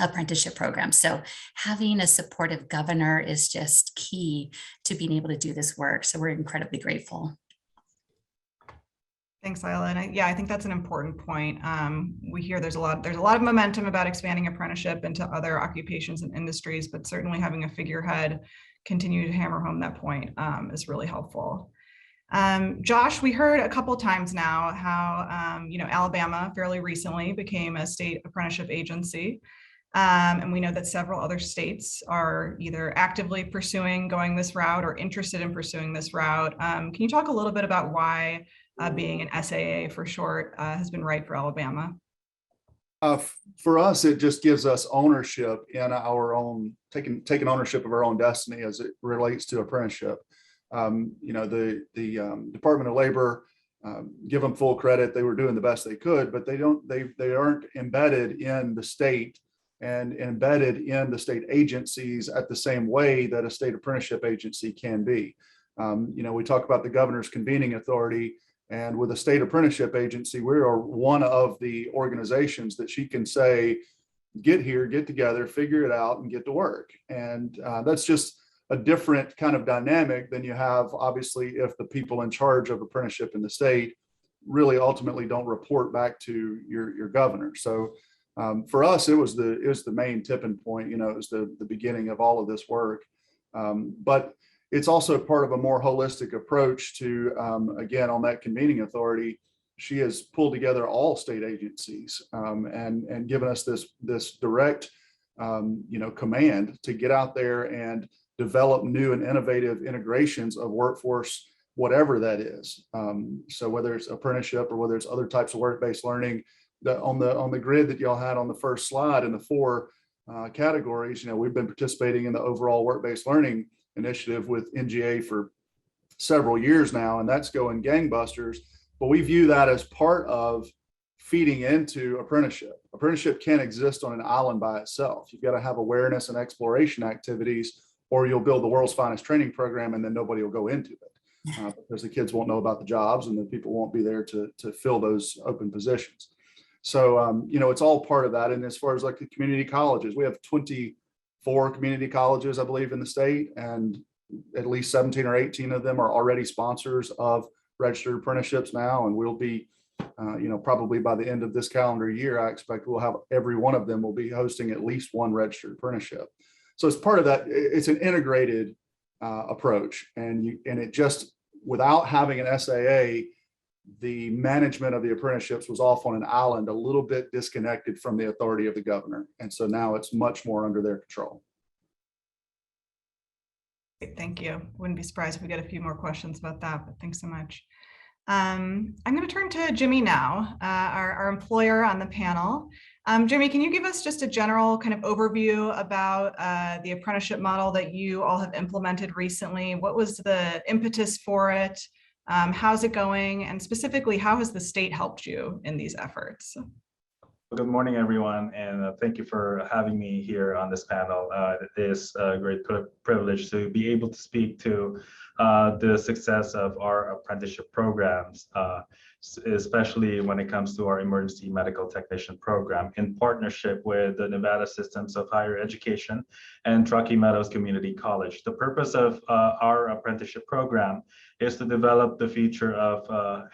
apprenticeship programs. So having a supportive governor is just key to being able to do this work. So we're incredibly grateful. Thanks, Isla. And I think that's an important point. We hear there's a lot of momentum about expanding apprenticeship into other occupations and industries, but certainly having a figurehead continue to hammer home that point is really helpful. Josh, we heard a couple of times now how Alabama fairly recently became a state apprenticeship agency. And we know that several other states are either actively pursuing going this route or interested in pursuing this route. Can you talk a little bit about why being an SAA for short has been right for Alabama? For us, it just gives us ownership in our own, taking ownership of our own destiny as it relates to apprenticeship. The Department of Labor, give them full credit. They were doing the best they could, but they aren't embedded in the state and embedded in the state agencies at the same way that a state apprenticeship agency can be. We talk about the governor's convening authority, and with a state apprenticeship agency, we are one of the organizations that she can say, get here, get together, figure it out, and get to work. And that's just a different kind of dynamic than you have, obviously, if the people in charge of apprenticeship in the state really ultimately don't report back to your governor. So for us, it was the main tipping point. It was the beginning of all of this work. But it's also part of a more holistic approach to, again, on that convening authority, she has pulled together all state agencies and given us this direct, command to get out there and develop new and innovative integrations of workforce, whatever that is. So whether it's apprenticeship or whether it's other types of work-based learning, on the grid that y'all had on the first slide in the 4 categories, we've been participating in the overall work-based learning initiative with NGA for several years now, and that's going gangbusters. But we view that as part of feeding into apprenticeship. Apprenticeship can't exist on an island by itself. You've got to have awareness and exploration activities, or you'll build the world's finest training program and then nobody will go into it because the kids won't know about the jobs and the people won't be there to fill those open positions. So, it's all part of that. And as far as like the community colleges, we have 24 community colleges, I believe, in the state, and at least 17 or 18 of them are already sponsors of registered apprenticeships now. And we'll be, probably by the end of this calendar year, I expect we'll have every one of them will be hosting at least one registered apprenticeship. So as part of that, it's an integrated approach, and it just, without having an SAA, the management of the apprenticeships was off on an island, a little bit disconnected from the authority of the governor. And so now it's much more under their control. Thank you. Wouldn't be surprised if we get a few more questions about that, but thanks so much. I'm going to turn to Jimmy now, our employer on the panel. Jimmy, can you give us just a general kind of overview about the apprenticeship model that you all have implemented recently? What was the impetus for it? How's it going? And specifically, how has the state helped you in these efforts? Good morning, everyone, and thank you for having me here on this panel. It is a great privilege to be able to speak to the success of our apprenticeship programs, especially when it comes to our emergency medical technician program in partnership with the Nevada Systems of Higher Education and Truckee Meadows Community College. The purpose of our apprenticeship program is to develop the future of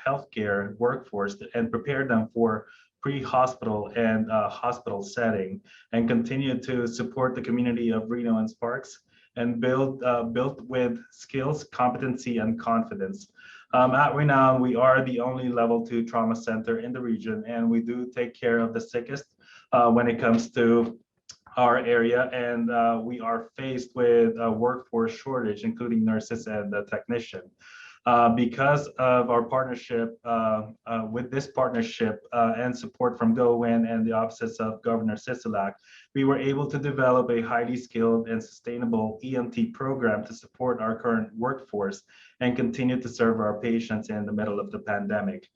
healthcare workforce and prepare them for pre-hospital and hospital setting, and continue to support the community of Reno and Sparks and built with skills, competency, and confidence. At Renown, we are the only level 2 trauma center in the region, and we do take care of the sickest when it comes to our area, and we are faced with a workforce shortage, including nurses and the technician. Because of our partnership, with this partnership and support from GoWin and the offices of Governor Sisolak, we were able to develop a highly skilled and sustainable EMT program to support our current workforce and continue to serve our patients in the middle of the pandemic.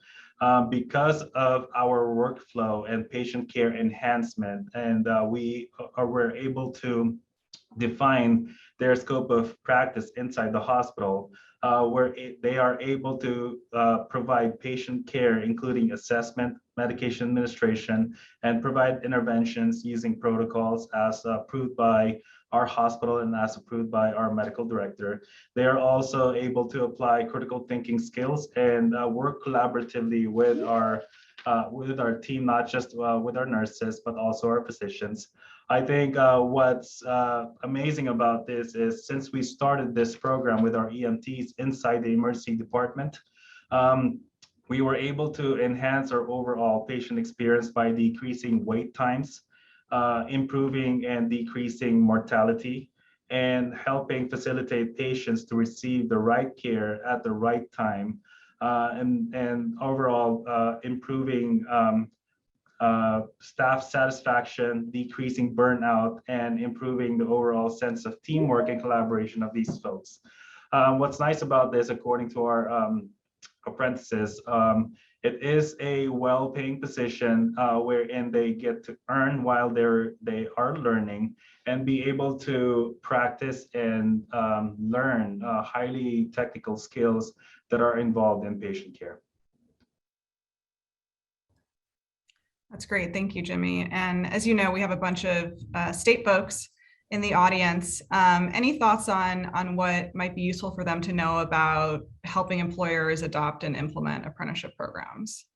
Because of our workflow and patient care enhancement, and we were able to define their scope of practice inside the hospital, where they are able to provide patient care, including assessment, medication administration, and provide interventions using protocols as approved by our hospital and as approved by our medical director. They are also able to apply critical thinking skills and work collaboratively with our team, not just with our nurses, but also our physicians. I think what's amazing about this is, since we started this program with our EMTs inside the emergency department, we were able to enhance our overall patient experience by decreasing wait times, improving and decreasing mortality, and helping facilitate patients to receive the right care at the right time, and overall improving staff satisfaction, decreasing burnout, and improving the overall sense of teamwork and collaboration of these folks. What's nice about this, according to our apprentices, it is a well-paying position wherein they get to earn while they are learning, and be able to practice and learn highly technical skills that are involved in patient care. That's great. Thank you, Jimmy. And as you know, we have a bunch of state folks in the audience. Any thoughts on what might be useful for them to know about helping employers adopt and implement apprenticeship programs?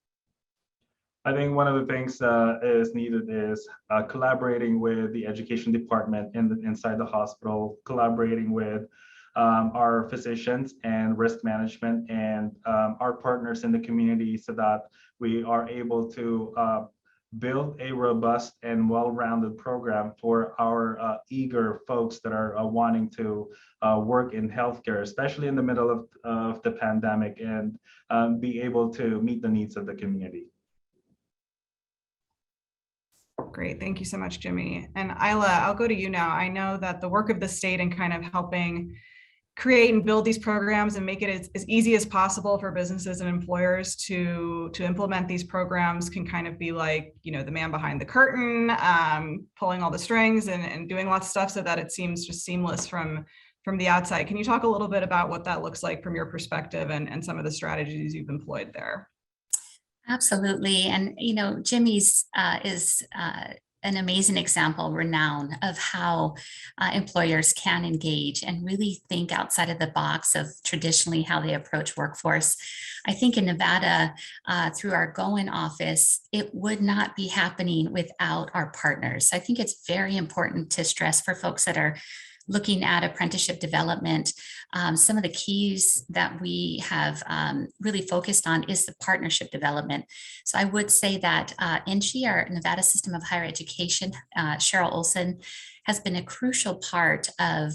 I think one of the things that is needed is collaborating with the education department inside the hospital, collaborating with our physicians and risk management, and our partners in the community, so that we are able to build a robust and well-rounded program for our eager folks that are wanting to work in healthcare, especially in the middle of the pandemic, and be able to meet the needs of the community. Great. Thank you so much, Jimmy. And Isla, I'll go to you now. I know that the work of the state and kind of helping create and build these programs and make it as easy as possible for businesses and employers to implement these programs can kind of be like, you know, the man behind the curtain, pulling all the strings and doing lots of stuff so that it seems just seamless from the outside. Can you talk a little bit about what that looks like from your perspective and some of the strategies you've employed there? Absolutely. And, you know, Jimmy's is an amazing example, renowned, of how employers can engage and really think outside of the box of traditionally how they approach workforce. I think in Nevada, through our Goin office, it would not be happening without our partners. I think it's very important to stress for folks that are looking at apprenticeship development. Some of the keys that we have really focused on is the partnership development. So I would say that NG, our Nevada System of Higher Education, Cheryl Olson, has been a crucial part of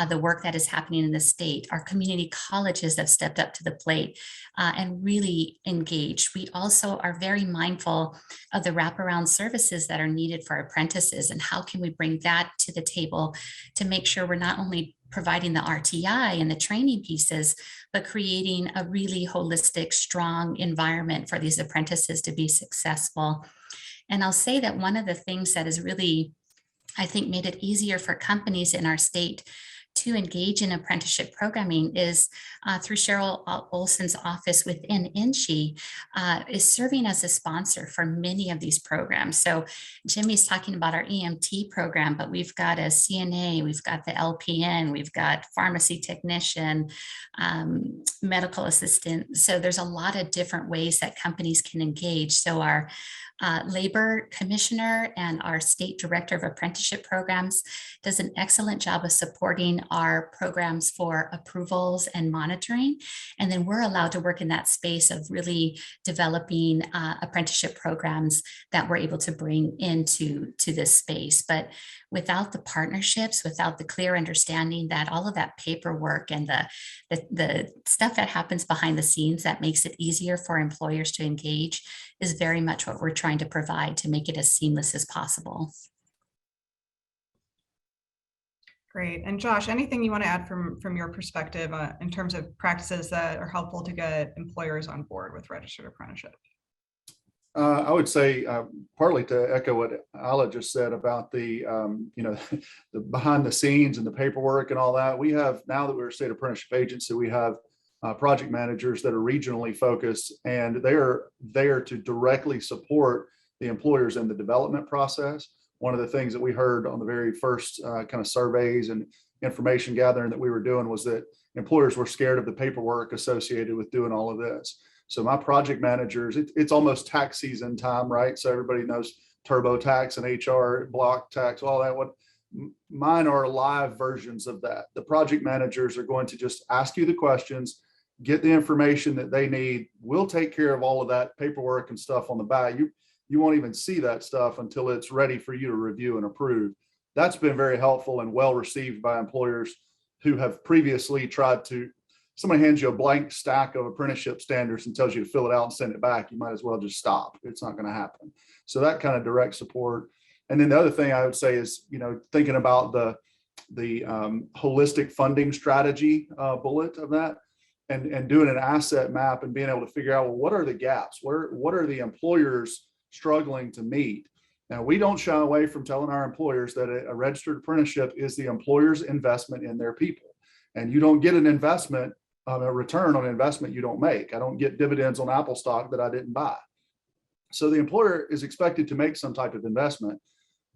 the work that is happening in the state. Our community colleges have stepped up to the plate and really engaged. We also are very mindful of the wraparound services that are needed for apprentices, and how can we bring that to the table to make sure we're not only providing the RTI and the training pieces, but creating a really holistic, strong environment for these apprentices to be successful. And I'll say that one of the things that is really, I think, made it easier for companies in our state to engage in apprenticeship programming is through Cheryl Olson's office within NG, is serving as a sponsor for many of these programs. So Jimmy's talking about our EMT program, but we've got a CNA, we've got the LPN, we've got pharmacy technician, medical assistant. So there's a lot of different ways that companies can engage. So our labor commissioner and our state director of apprenticeship programs does an excellent job of supporting our programs for approvals and monitoring. And then we're allowed to work in that space of really developing apprenticeship programs that we're able to bring into this space. But without the partnerships, without the clear understanding that all of that paperwork and the stuff that happens behind the scenes that makes it easier for employers to engage is very much what we're trying to provide to make it as seamless as possible. Great. And Josh, anything you want to add from your perspective in terms of practices that are helpful to get employers on board with registered apprenticeship? I would say partly to echo what Ala just said about the the behind the scenes and the paperwork and all that. We have, now that we're a state apprenticeship agency, we have project managers that are regionally focused, and they are there to directly support the employers in the development process. One of the things that we heard on the very first kind of surveys and information gathering that we were doing was that employers were scared of the paperwork associated with doing all of this. So my project managers, it's almost tax season time, right? So everybody knows TurboTax and HR, block tax, all that. What mine are live versions of that. The project managers are going to just ask you the questions, get the information that they need. We'll take care of all of that paperwork and stuff on the back. you won't even see that stuff until it's ready for you to review and approve. That's been very helpful and well received by employers who have previously tried to, somebody hands you a blank stack of apprenticeship standards and tells you to fill it out and send it back, you might as well just stop. It's not going to happen. So that kind of direct support. And then the other thing I would say is, thinking about the holistic funding strategy bullet of that, and doing an asset map and being able to figure out, well, what are the gaps? What are the employers struggling to meet? Now, we don't shy away from telling our employers that a registered apprenticeship is the employer's investment in their people. And you don't get an investment, a return on investment you don't make. I don't get dividends on Apple stock that I didn't buy. So the employer is expected to make some type of investment.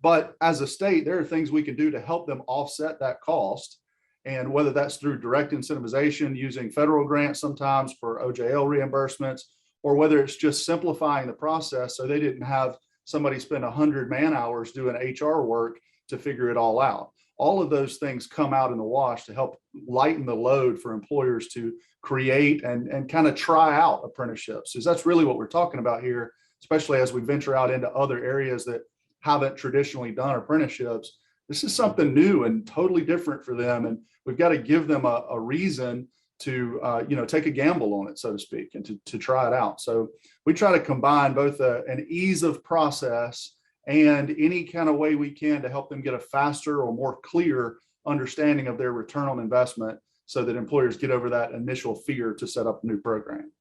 But as a state, there are things we can do to help them offset that cost. And whether that's through direct incentivization, using federal grants sometimes for OJL reimbursements, or whether it's just simplifying the process so they didn't have somebody spend 100 man hours doing HR work to figure it all out. All of those things come out in the wash to help lighten the load for employers to create and kind of try out apprenticeships. Because that's really what we're talking about here, especially as we venture out into other areas that haven't traditionally done apprenticeships. This is something new and totally different for them. And we've got to give them a reason to take a gamble on it, so to speak, and to try it out. So we try to combine both an ease of process and any kind of way we can to help them get a faster or more clear understanding of their return on investment so that employers get over that initial fear to set up a new program.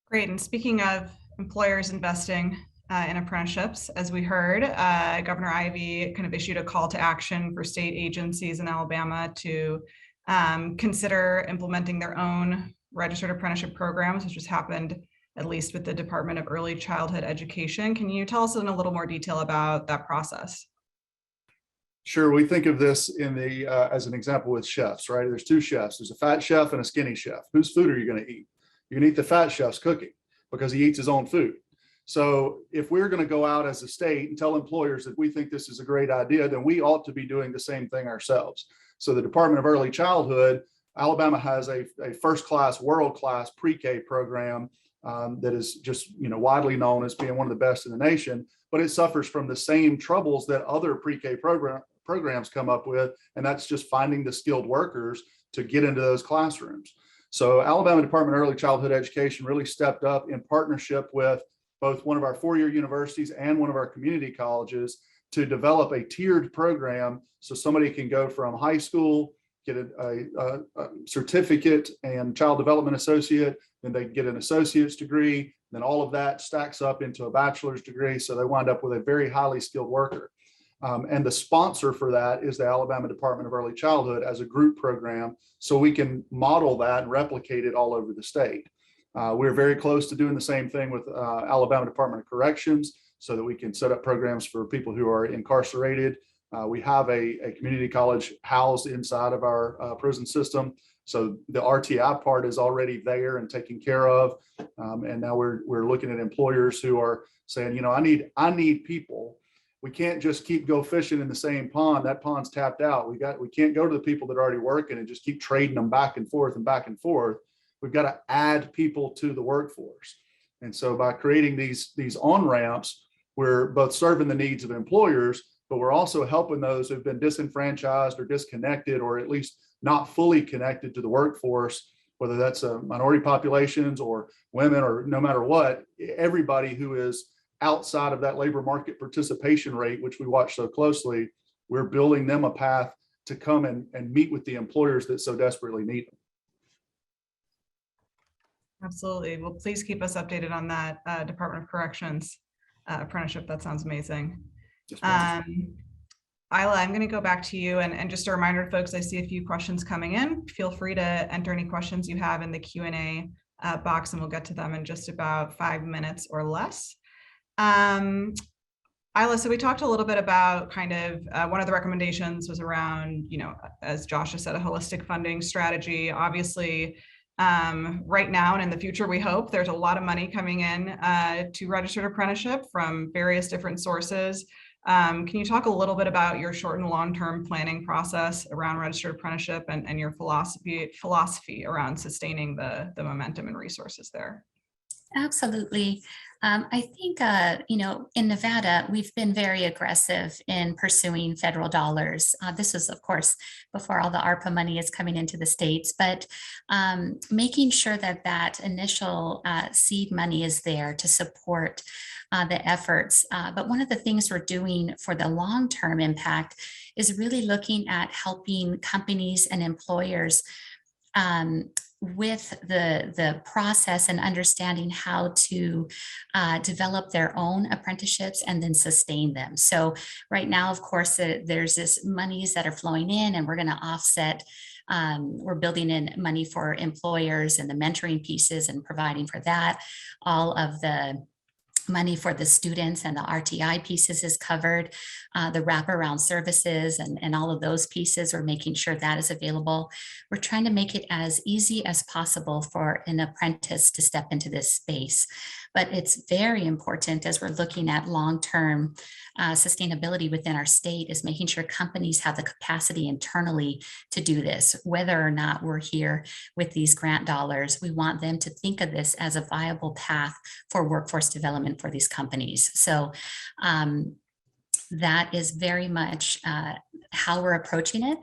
Great. And speaking of employers investing in apprenticeships, as we heard, Governor Ivey kind of issued a call to action for state agencies in Alabama to consider implementing their own registered apprenticeship programs, which has happened at least with the Department of Early Childhood Education. Can you tell us in a little more detail about that process? Sure. We think of this in the as an example with chefs, right? There's two chefs. There's a fat chef and a skinny chef. Whose food are you going to eat? You're going to eat the fat chef's cooking because he eats his own food. So if we're going to go out as a state and tell employers that we think this is a great idea, then we ought to be doing the same thing ourselves. So the Department of Early Childhood, Alabama has a first-class, world-class pre-K program that is just widely known as being one of the best in the nation, but it suffers from the same troubles that other pre-K programs come up with, and that's just finding the skilled workers to get into those classrooms. So Alabama Department of Early Childhood Education really stepped up in partnership with both one of our four-year universities and one of our community colleges to develop a tiered program so somebody can go from high school, get a certificate and child development associate, then they get an associate's degree, then all of that stacks up into a bachelor's degree. So they wind up with a very highly skilled worker. And the sponsor for that is the Alabama Department of Early Childhood as a group program, so we can model that and replicate it all over the state. We're very close to doing the same thing with Alabama Department of Corrections so that we can set up programs for people who are incarcerated. We have a community college housed inside of our prison system. So the RTI part is already there and taken care of. And now we're looking at employers who are saying, I need people. We can't just go fishing in the same pond. That pond's tapped out. We can't go to the people that are already working and just keep trading them back and forth and back and forth. We've got to add people to the workforce. And so by creating these on-ramps, we're both serving the needs of employers, but we're also helping those who've been disenfranchised or disconnected, or at least not fully connected to the workforce, whether that's minority populations or women or no matter what, everybody who is outside of that labor market participation rate, which we watch so closely, we're building them a path to come and meet with the employers that so desperately need them. Absolutely. Well, please keep us updated on that Department of Corrections apprenticeship. That sounds amazing. Yes, Isla, I'm going to go back to you, and just a reminder to folks, I see a few questions coming in. Feel free to enter any questions you have in the Q&A box, and we'll get to them in just about 5 minutes or less. Isla, so we talked a little bit about kind of one of the recommendations was around, as Josh has said, a holistic funding strategy. Obviously, right now and in the future, we hope there's a lot of money coming in to registered apprenticeship from various different sources. Can you talk a little bit about your short and long-term planning process around registered apprenticeship and your philosophy around sustaining the momentum and resources there? Absolutely. I think, in Nevada, we've been very aggressive in pursuing federal dollars. This was, of course, before all the ARPA money is coming into the states, but making sure that that initial seed money is there to support the efforts. But one of the things we're doing for the long-term impact is really looking at helping companies and employers with the process and understanding how to develop their own apprenticeships and then sustain them. So right now, of course, there's this monies that are flowing in, and we're going to offset. We're building in money for employers and the mentoring pieces and providing for that. All of the money for the students and the RTI pieces is covered. The wraparound services and all of those pieces, we're making sure that is available. We're trying to make it as easy as possible for an apprentice to step into this space. But it's very important as we're looking at long-term sustainability within our state, is making sure companies have the capacity internally to do this. Whether or not we're here with these grant dollars, we want them to think of this as a viable path for workforce development for these companies. So that is very much how we're approaching it,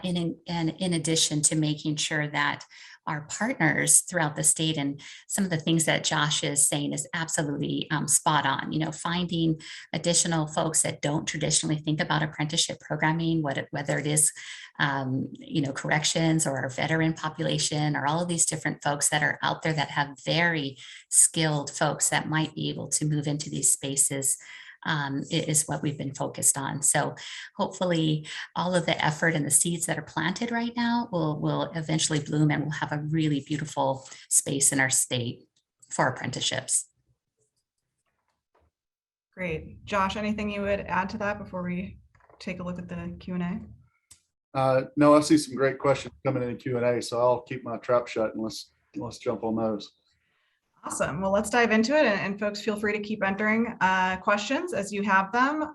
in addition to making sure that our partners throughout the state, and some of the things that Josh is saying is absolutely spot on. Finding additional folks that don't traditionally think about apprenticeship programming, whether it is corrections or our veteran population, or all of these different folks that are out there that have very skilled folks that might be able to move into these spaces. Is what we've been focused on. So hopefully all of the effort and the seeds that are planted right now will eventually bloom, and we'll have a really beautiful space in our state for apprenticeships. Great. Josh, anything you would add to that before we take a look at the Q&A? No, I see some great questions coming in the Q&A, so I'll keep my trap shut and let's jump on those. Awesome. Well, let's dive into it, and folks, feel free to keep entering questions as you have them.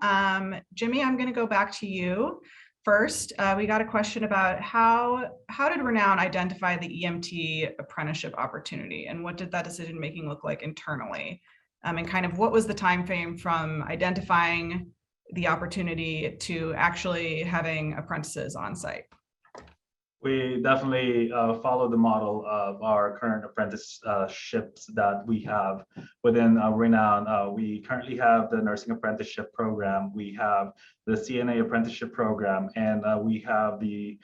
Jimmy, I'm going to go back to you first. We got a question about how did Renown identify the EMT apprenticeship opportunity, and what did that decision making look like internally? And kind of what was the time frame from identifying the opportunity to actually having apprentices on site? We definitely follow the model of our current apprenticeships that we have within Renown. We currently have the nursing apprenticeship program, we have the CNA apprenticeship program, and we have the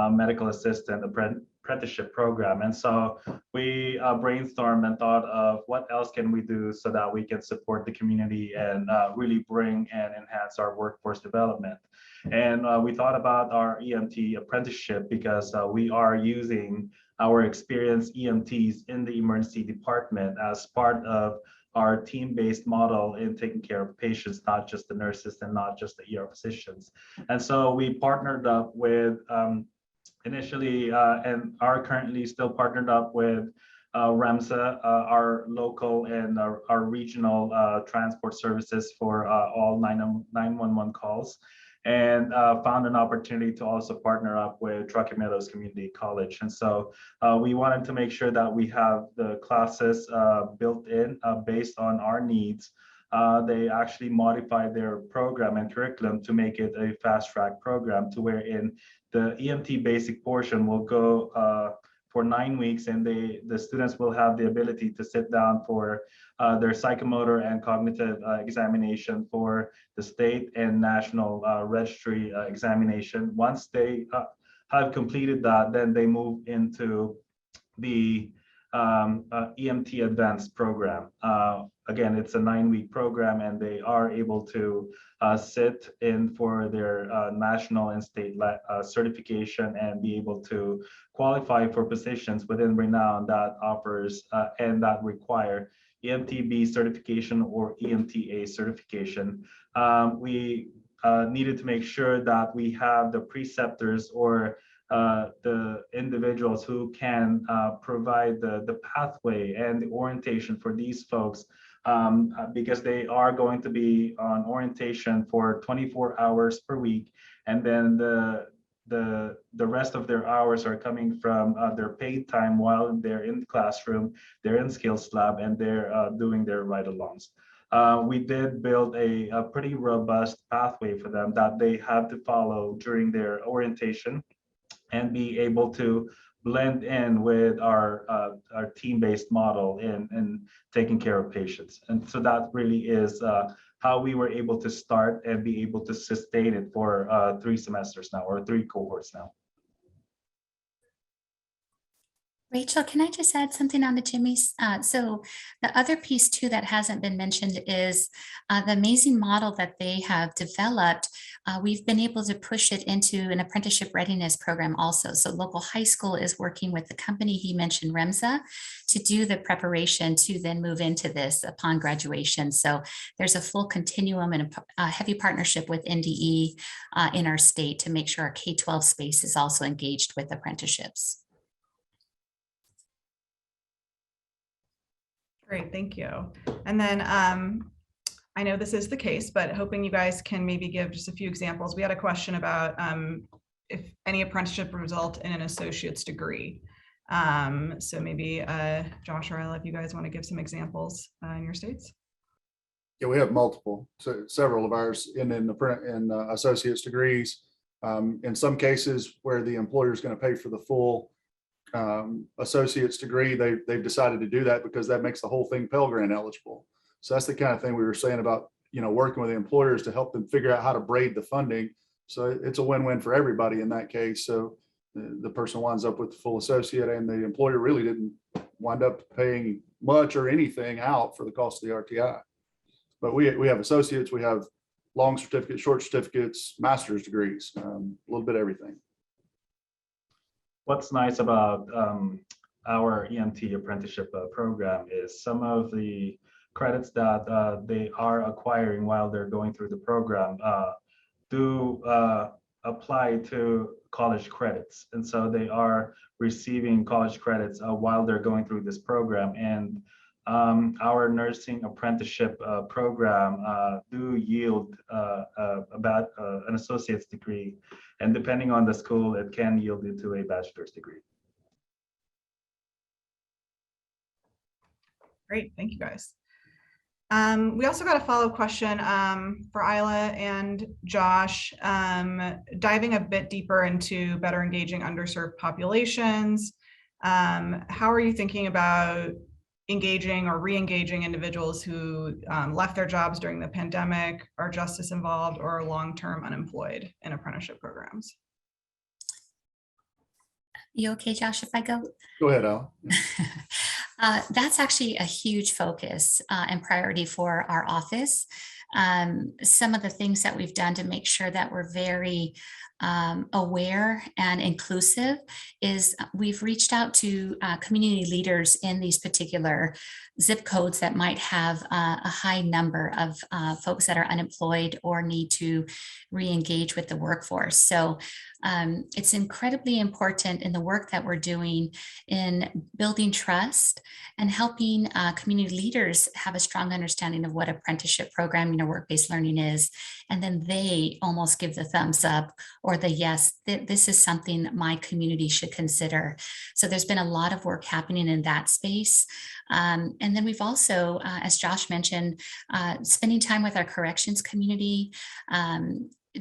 medical assistant apprenticeship program. And so we brainstormed and thought of what else can we do so that we can support the community and really bring and enhance our workforce development. And we thought about our EMT apprenticeship because we are using our experienced EMTs in the emergency department as part of our team-based model in taking care of patients, not just the nurses and not just the ER physicians. And so we partnered up with initially and are currently still partnered up with REMSA, our local and our regional transport services for all 911 calls. And found an opportunity to also partner up with Truckee Meadows Community College. And so we wanted to make sure that we have the classes built in based on our needs. They actually modified their program and curriculum to make it a fast track program, to wherein the EMT basic portion will go for 9 weeks, and the students will have the ability to sit down for their psychomotor and cognitive examination for the state and national registry examination. Once they have completed that, then they move into the EMT advanced program. Again, it's a 9-week program, and they are able to sit in for their national and state certification and be able to qualify for positions within Renown that offers and that require EMTB certification or EMTA certification. We needed to make sure that we have the preceptors or the individuals who can provide the pathway and the orientation for these folks, because they are going to be on orientation for 24 hours per week. And then the the rest of their hours are coming from their paid time while they're in the classroom, they're in skills lab, and they're doing their ride-alongs. We did build a pretty robust pathway for them that they had to follow during their orientation and be able to blend in with our team-based model in taking care of patients. And so that really is how we were able to start and be able to sustain it for 3 semesters now, or 3 cohorts now. Rachel, can I just add something on to Jimmy's? So the other piece too that hasn't been mentioned is the amazing model that they have developed. We've been able to push it into an apprenticeship readiness program also. So local high school is working with the company he mentioned, Remsa, to do the preparation to then move into this upon graduation. So there's a full continuum and a heavy partnership with NDE in our state to make sure our K-12 space is also engaged with apprenticeships. Great, thank you. And then I know this is the case, but hoping you guys can maybe give just a few examples. We had a question about if any apprenticeship result in an associate's degree. So maybe Josh or Ella, if you guys want to give some examples in your states. Yeah, we have multiple, so several of ours in associate's degrees. In some cases where the employer is going to pay for the full associate's degree, they've decided to do that because that makes the whole thing Pell Grant eligible. So that's the kind of thing we were saying about, working with the employers to help them figure out how to braid the funding. So it's a win-win for everybody in that case. So the person winds up with the full associate, and the employer really didn't wind up paying much or anything out for the cost of the RTI. But we have associates, we have long certificates, short certificates, master's degrees, a little bit of everything. What's nice about our EMT apprenticeship program is some of the credits that they are acquiring while they're going through the program do apply to college credits. And so they are receiving college credits while they're going through this program. And our nursing apprenticeship program do yield about an associate's degree, and depending on the school, it can yield into a bachelor's degree. Great, thank you guys. We also got a follow-up question for Isla and Josh, diving a bit deeper into better engaging underserved populations. How are you thinking about engaging or re-engaging individuals who left their jobs during the pandemic, are justice involved, or are long-term unemployed in apprenticeship programs? You okay, Josh, if I go? Go ahead, Al. That's actually a huge focus and priority for our office. Some of the things that we've done to make sure that we're very aware and inclusive is we've reached out to community leaders in these particular zip codes that might have a high number of folks that are unemployed or need to re-engage with the workforce. So it's incredibly important in the work that we're doing in building trust and helping community leaders have a strong understanding of what apprenticeship programming or work-based learning is. And then they almost give the thumbs up or the yes, this is something my community should consider. So there's been a lot of work happening in that space. And then we've also, as Josh mentioned, spending time with our corrections community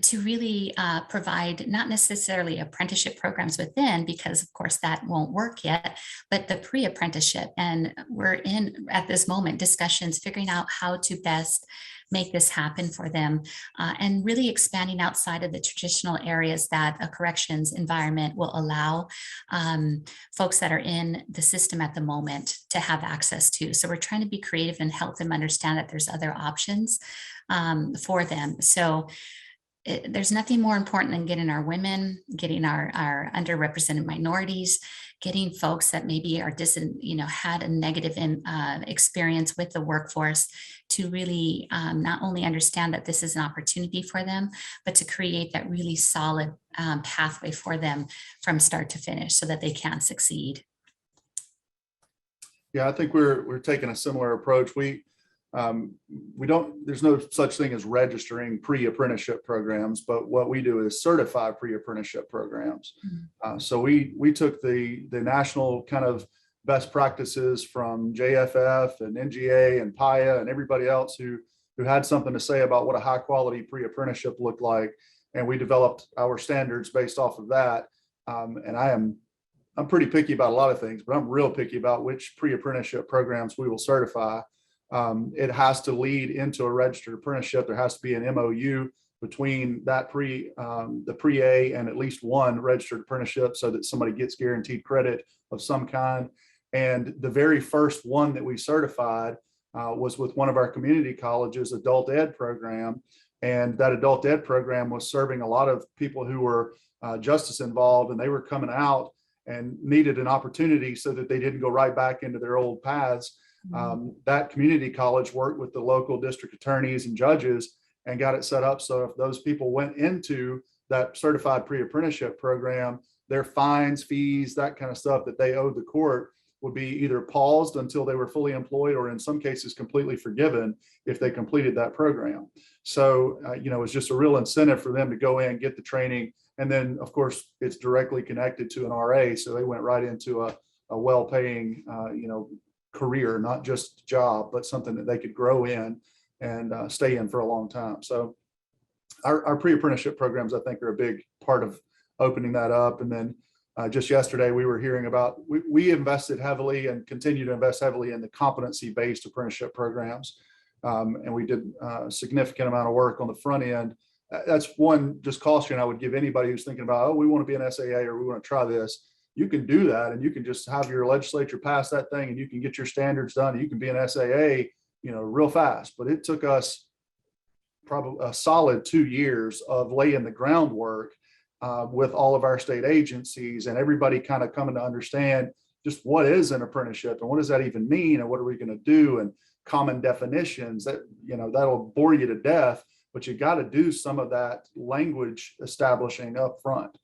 to really provide not necessarily apprenticeship programs within, because of course that won't work yet, but the pre-apprenticeship. And we're in, at this moment, discussions figuring out how to best make this happen for them and really expanding outside of the traditional areas that a corrections environment will allow folks that are in the system at the moment to have access to. So we're trying to be creative and help them understand that there's other options for them. So there's nothing more important than getting our women, getting our underrepresented minorities, getting folks that maybe are had a negative experience with the workforce to really not only understand that this is an opportunity for them, but to create that really solid pathway for them from start to finish so that they can succeed. Yeah, I think we're taking a similar approach. there's no such thing as registering pre-apprenticeship programs, but what we do is certify pre-apprenticeship programs. So we took the national kind of best practices from JFF and NGA and PIA and everybody else who had something to say about what a high quality pre-apprenticeship looked like. And we developed our standards based off of that. And I'm pretty picky about a lot of things, but I'm real picky about which pre-apprenticeship programs we will certify. It has to lead into a registered apprenticeship. There has to be an MOU between that the pre-A and at least one registered apprenticeship so that somebody gets guaranteed credit of some kind. And the very first one that we certified was with one of our community colleges adult ed program. And that adult ed program was serving a lot of people who were justice involved, and they were coming out and needed an opportunity so that they didn't go right back into their old paths. That community college worked with the local district attorneys and judges and got it set up so if those people went into that certified pre-apprenticeship program, their fines, fees, that kind of stuff that they owed the court would be either paused until they were fully employed or in some cases completely forgiven if they completed that program. So, it was just a real incentive for them to go in, get the training. And then, of course, it's directly connected to an RA. So they went right into a well-paying, career, not just job, but something that they could grow in and stay in for a long time. So our pre-apprenticeship programs, I think, are a big part of opening that up. And then just yesterday, we were hearing about, we invested heavily and continue to invest heavily in the competency-based apprenticeship programs. And we did a significant amount of work on the front end. That's one just caution I would give anybody who's thinking about, oh, we want to be an SAA or we want to try this. You can do that, and you can just have your legislature pass that thing, and you can get your standards done, and you can be an SAA, real fast. But it took us probably a solid 2 years of laying the groundwork with all of our state agencies and everybody kind of coming to understand just what is an apprenticeship and what does that even mean and what are we going to do, and common definitions that, that'll bore you to death, but you got to do some of that language establishing up front.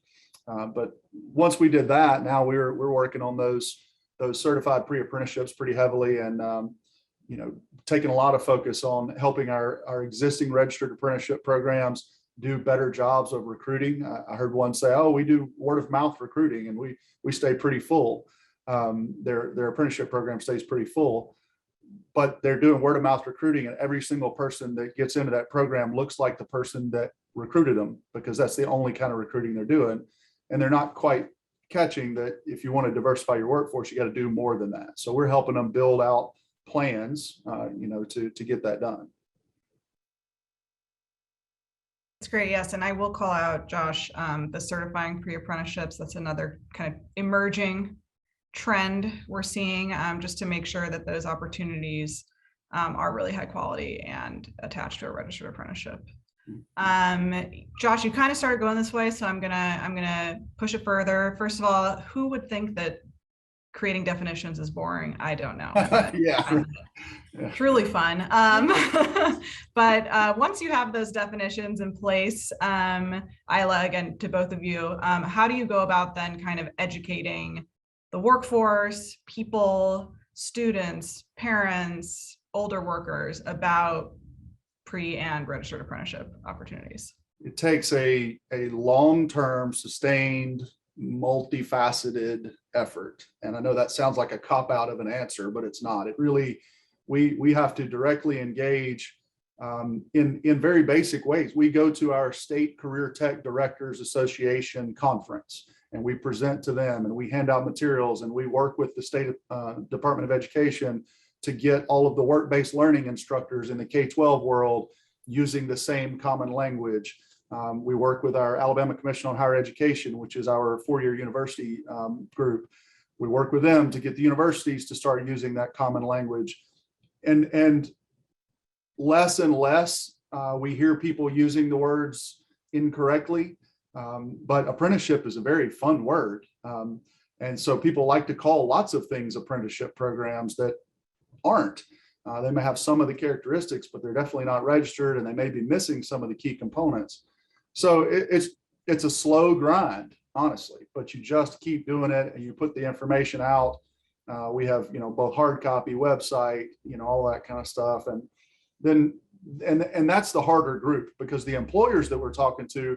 But once we did that, now we're working on those certified pre-apprenticeships pretty heavily, and taking a lot of focus on helping our existing registered apprenticeship programs do better jobs of recruiting. I heard one say, "Oh, we do word of mouth recruiting, and we stay pretty full." Their apprenticeship program stays pretty full, but they're doing word of mouth recruiting, and every single person that gets into that program looks like the person that recruited them, because that's the only kind of recruiting they're doing. And they're not quite catching that if you want to diversify your workforce, you got to do more than that. So we're helping them build out plans, to get that done. That's great. Yes. And I will call out, Josh, the certifying pre-apprenticeships. That's another kind of emerging trend we're seeing, just to make sure that those opportunities are really high quality and attached to a registered apprenticeship. Josh, you kind of started going this way, so I'm gonna push it further. First of all, who would think that creating definitions is boring? I don't know. Yeah. Truly fun. But once you have those definitions in place, Isla, again, to both of you, how do you go about then kind of educating the workforce, people, students, parents, older workers about pre and registered apprenticeship opportunities? It takes a long-term, sustained, multifaceted effort. And I know that sounds like a cop-out of an answer, but it's not. It really, we have to directly engage in very basic ways. We go to our state Career Tech Directors Association conference, and we present to them, and we hand out materials, and we work with the state Department of Education to get all of the work-based learning instructors in the K-12 world using the same common language. We work with our Alabama Commission on Higher Education, which is our four-year university group. We work with them to get the universities to start using that common language. And less and less, we hear people using the words incorrectly, but apprenticeship is a very fun word. And so people like to call lots of things apprenticeship programs that aren't. They may have some of the characteristics, but they're definitely not registered, and they may be missing some of the key components. So it's a slow grind, honestly, but you just keep doing it, and you put the information out, We have, both hard copy, website, all that kind of stuff. And then, and that's the harder group, because the employers that we're talking to,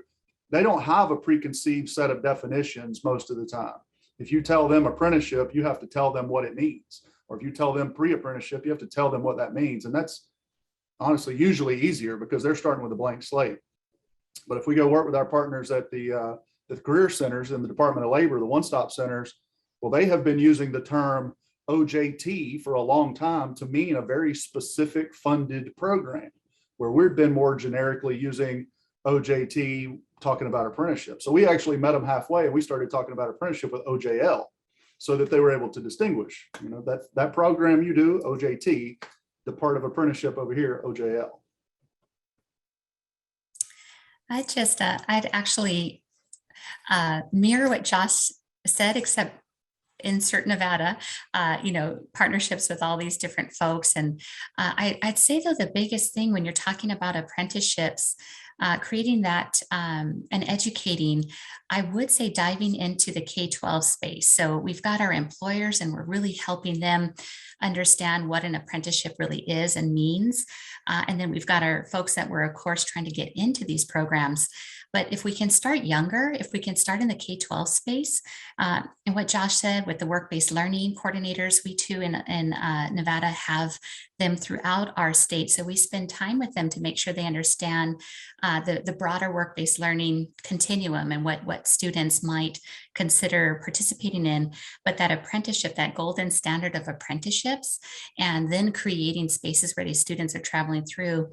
they don't have a preconceived set of definitions most of the time. If you tell them apprenticeship, you have to tell them what it means. Or if you tell them pre-apprenticeship, you have to tell them what that means. And that's honestly usually easier because they're starting with a blank slate. But if we go work with our partners at the career centers in the Department of Labor, the one-stop centers, well, they have been using the term OJT for a long time to mean a very specific funded program, where we've been more generically using OJT talking about apprenticeship. So we actually met them halfway and we started talking about apprenticeship with OJL so that they were able to distinguish, that program you do, OJT, the part of apprenticeship over here, OJL. I'd actually mirror what Josh said, except insert Nevada, partnerships with all these different folks. And I'd say though, the biggest thing when you're talking about apprenticeships, creating that and educating, I would say diving into the K-12 space. So we've got our employers and we're really helping them understand what an apprenticeship really is and means. And then we've got our folks that we're, of course, trying to get into these programs. But if we can start younger, if we can start in the K-12 space, and what Josh said with the work-based learning coordinators, we too in Nevada have them throughout our state. So we spend time with them to make sure they understand the broader work-based learning continuum and what students might consider participating in. But that apprenticeship, that golden standard of apprenticeships, and then creating spaces where these students are traveling through,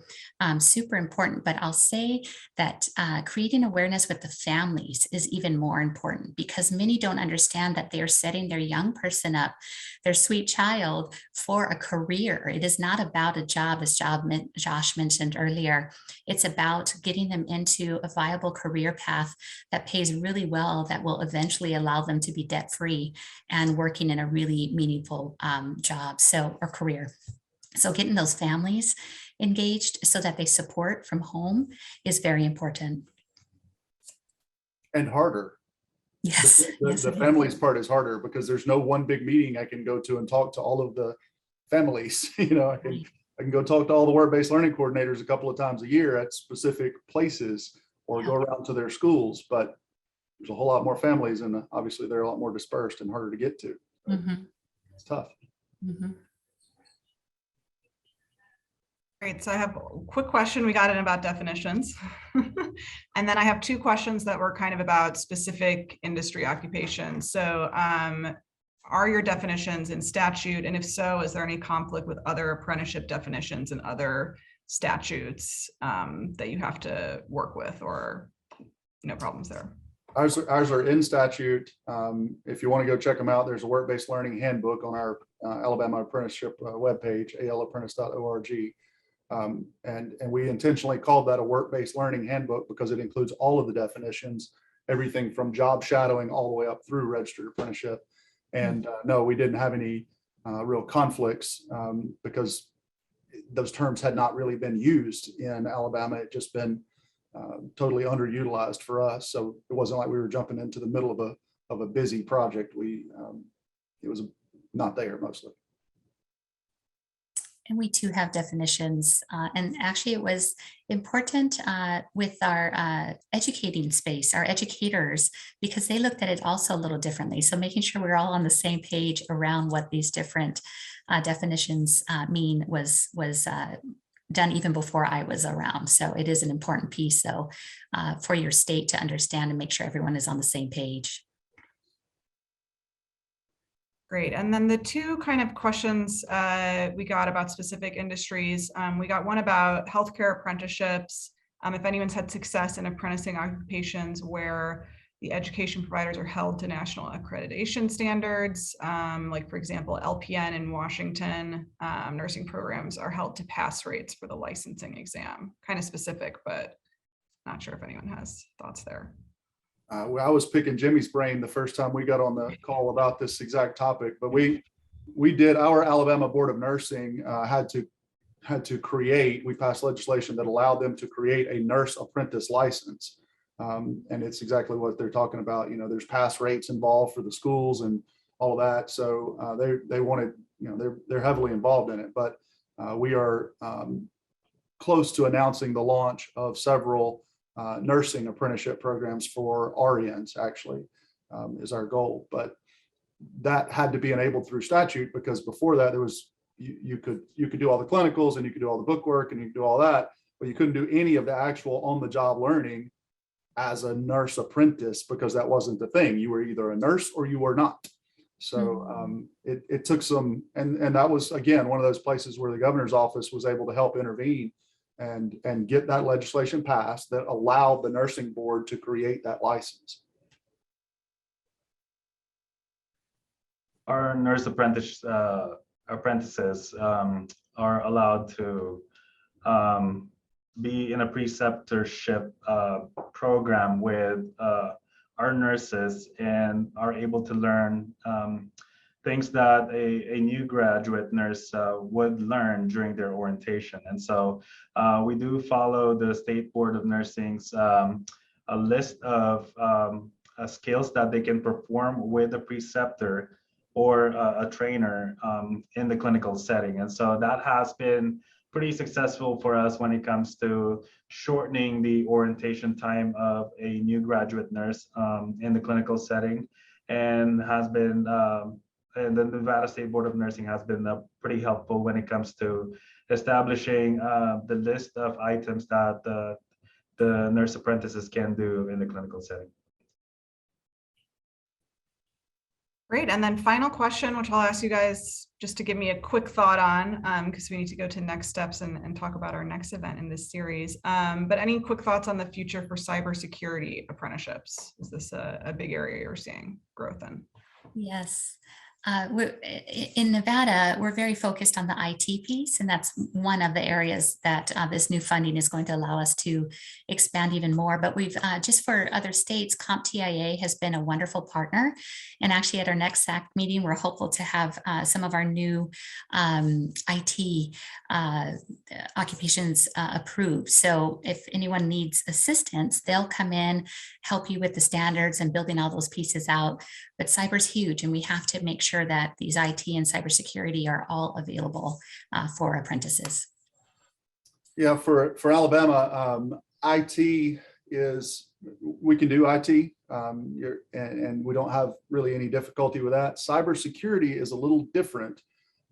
super important. But I'll say that creating awareness with the families is even more important, because many don't understand that they are setting their young person up, their sweet child, for a career. It is not about a job, as Josh mentioned earlier. It's about getting them into a viable career path that pays really well, that will eventually allow them to be debt-free and working in a really meaningful job, or career. So getting those families engaged so that they support from home is very important. And harder. Yes. The families part is harder because there's no one big meeting I can go to and talk to all of the families. I can go talk to all the work-based learning coordinators a couple of times a year at specific places, or go around to their schools, but there's a whole lot more families, and obviously they're a lot more dispersed and harder to get to. It's tough. Great. So I have a quick question we got in about definitions. And then I have two questions that were kind of about specific industry occupations. So are your definitions in statute? And if so, is there any conflict with other apprenticeship definitions and other statutes that you have to work with, or no problems there? Ours are in statute. If you want to go check them out, there's a work-based learning handbook on our Alabama apprenticeship webpage, alapprentice.org. And we intentionally called that a work-based learning handbook because it includes all of the definitions, everything from job shadowing all the way up through registered apprenticeship. And no, we didn't have any real conflicts because those terms had not really been used in Alabama. It just been totally underutilized for us. So it wasn't like we were jumping into the middle of a busy project. It was not there mostly. And we too have definitions. And actually it was important with our educating space, our educators, because they looked at it also a little differently. So making sure we're all on the same page around what these different definitions mean was done even before I was around. So it is an important piece, though, for your state to understand and make sure everyone is on the same page. Great. And then the two kind of questions we got about specific industries. We got one about healthcare apprenticeships. If anyone's had success in apprenticing occupations where the education providers are held to national accreditation standards, like for example, LPN in Washington, nursing programs are held to pass rates for the licensing exam. Kind of specific, but not sure if anyone has thoughts there. I was picking Jimmy's brain the first time we got on the call about this exact topic, but we did, our Alabama Board of Nursing had to create, we passed legislation that allowed them to create a nurse apprentice license. And it's exactly what they're talking about. There's pass rates involved for the schools, and all of that. So they wanted, they're heavily involved in it, but we are close to announcing the launch of several nursing apprenticeship programs for RNs, actually, is our goal. But that had to be enabled through statute, because before that there was, you could do all the clinicals and you could do all the bookwork and you could do all that, but you couldn't do any of the actual on-the-job learning as a nurse apprentice, because that wasn't the thing. You were either a nurse or you were not. So it took some, and that was, again, one of those places where the governor's office was able to help intervene and get that legislation passed that allowed the nursing board to create that license. Our nurse apprentices are allowed to be in a preceptorship program with our nurses, and are able to learn things that a new graduate nurse would learn during their orientation. And so we do follow the State Board of Nursing's a list of skills that they can perform with a preceptor or a trainer in the clinical setting. And so that has been pretty successful for us when it comes to shortening the orientation time of a new graduate nurse in the clinical setting, and has been, and the Nevada State Board of Nursing has been pretty helpful when it comes to establishing the list of items that the nurse apprentices can do in the clinical setting. Great. And then final question, which I'll ask you guys just to give me a quick thought on, because we need to go to next steps and talk about our next event in this series. But any quick thoughts on the future for cybersecurity apprenticeships? Is this a big area you're seeing growth in? Yes. In Nevada, we're very focused on the IT piece, and that's one of the areas that this new funding is going to allow us to expand even more. But we've just for other states, CompTIA has been a wonderful partner. And actually at our next SAC meeting, we're hopeful to have some of our new IT occupations approved. So if anyone needs assistance, they'll come in, help you with the standards and building all those pieces out. But cyber's huge, and we have to make sure that these IT and cybersecurity are all available for apprentices. Yeah, for Alabama, IT is, we can do IT, and we don't have really any difficulty with that. Cybersecurity is a little different.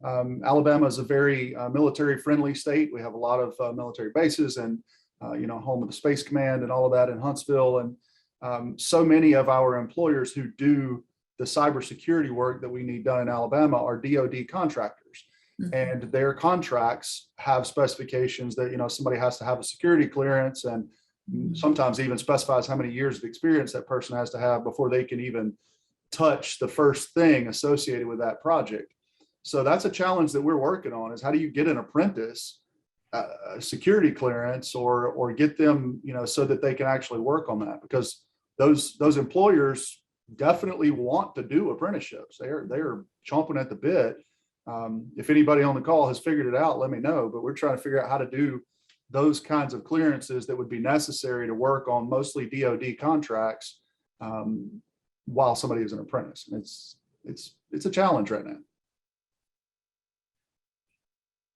Alabama is a very military-friendly state. We have a lot of military bases, and home of the Space Command and all of that in Huntsville. And so many of our employers who do the cybersecurity work that we need done in Alabama are DoD contractors. Mm-hmm. And their contracts have specifications that, somebody has to have a security clearance, and sometimes even specifies how many years of experience that person has to have before they can even touch the first thing associated with that project. So that's a challenge that we're working on, is how do you get an apprentice a security clearance or get them, so that they can actually work on that, because those employers definitely want to do apprenticeships. They're chomping at the bit. If anybody on the call has figured it out, let me know, but we're trying to figure out how to do those kinds of clearances that would be necessary to work on mostly DoD contracts while somebody is an apprentice. And it's a challenge right now.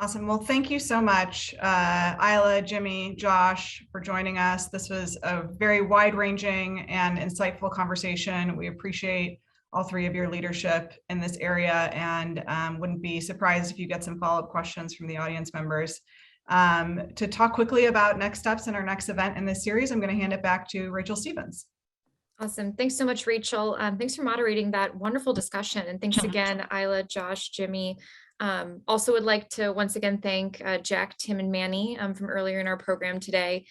Awesome. Well, thank you so much, Isla, Jimmy, Josh, for joining us. This was a very wide-ranging and insightful conversation. We appreciate all three of your leadership in this area, and wouldn't be surprised if you get some follow-up questions from the audience members. To talk quickly about next steps in our next event in this series, I'm going to hand it back to Rachel Stevens. Awesome. Thanks so much, Rachel. Thanks for moderating that wonderful discussion. And thanks again, Isla, Josh, Jimmy. Also would like to once again thank Jack, Tim, and Manny from earlier in our program today.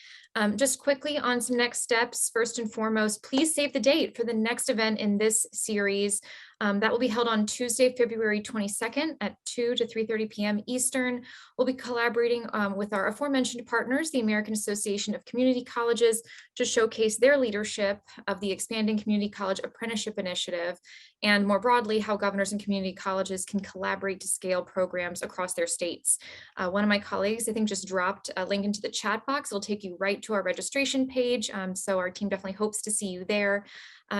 Just quickly on some next steps. First and foremost, please save the date for the next event in this series. That will be held on Tuesday, February 22nd at 2 to 3:30 p.m. Eastern. We'll be collaborating with our aforementioned partners, the American Association of Community Colleges, to showcase their leadership of the Expanding Community College Apprenticeship Initiative, and more broadly, how governors and community colleges can collaborate to scale programs across their states. One of my colleagues, I think, just dropped a link into the chat box. It'll take you right to our registration page. So our team definitely hopes to see you there.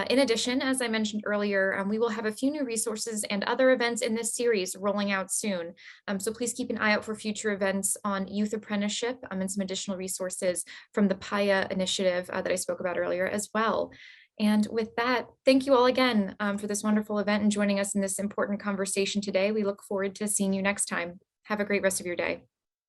In addition, as I mentioned earlier, we will have a few new resources and other events in this series rolling out soon. So please keep an eye out for future events on youth apprenticeship and some additional resources from the PIA initiative that I spoke about earlier as well. And with that, thank you all again for this wonderful event and joining us in this important conversation today. We look forward to seeing you next time. Have a great rest of your day.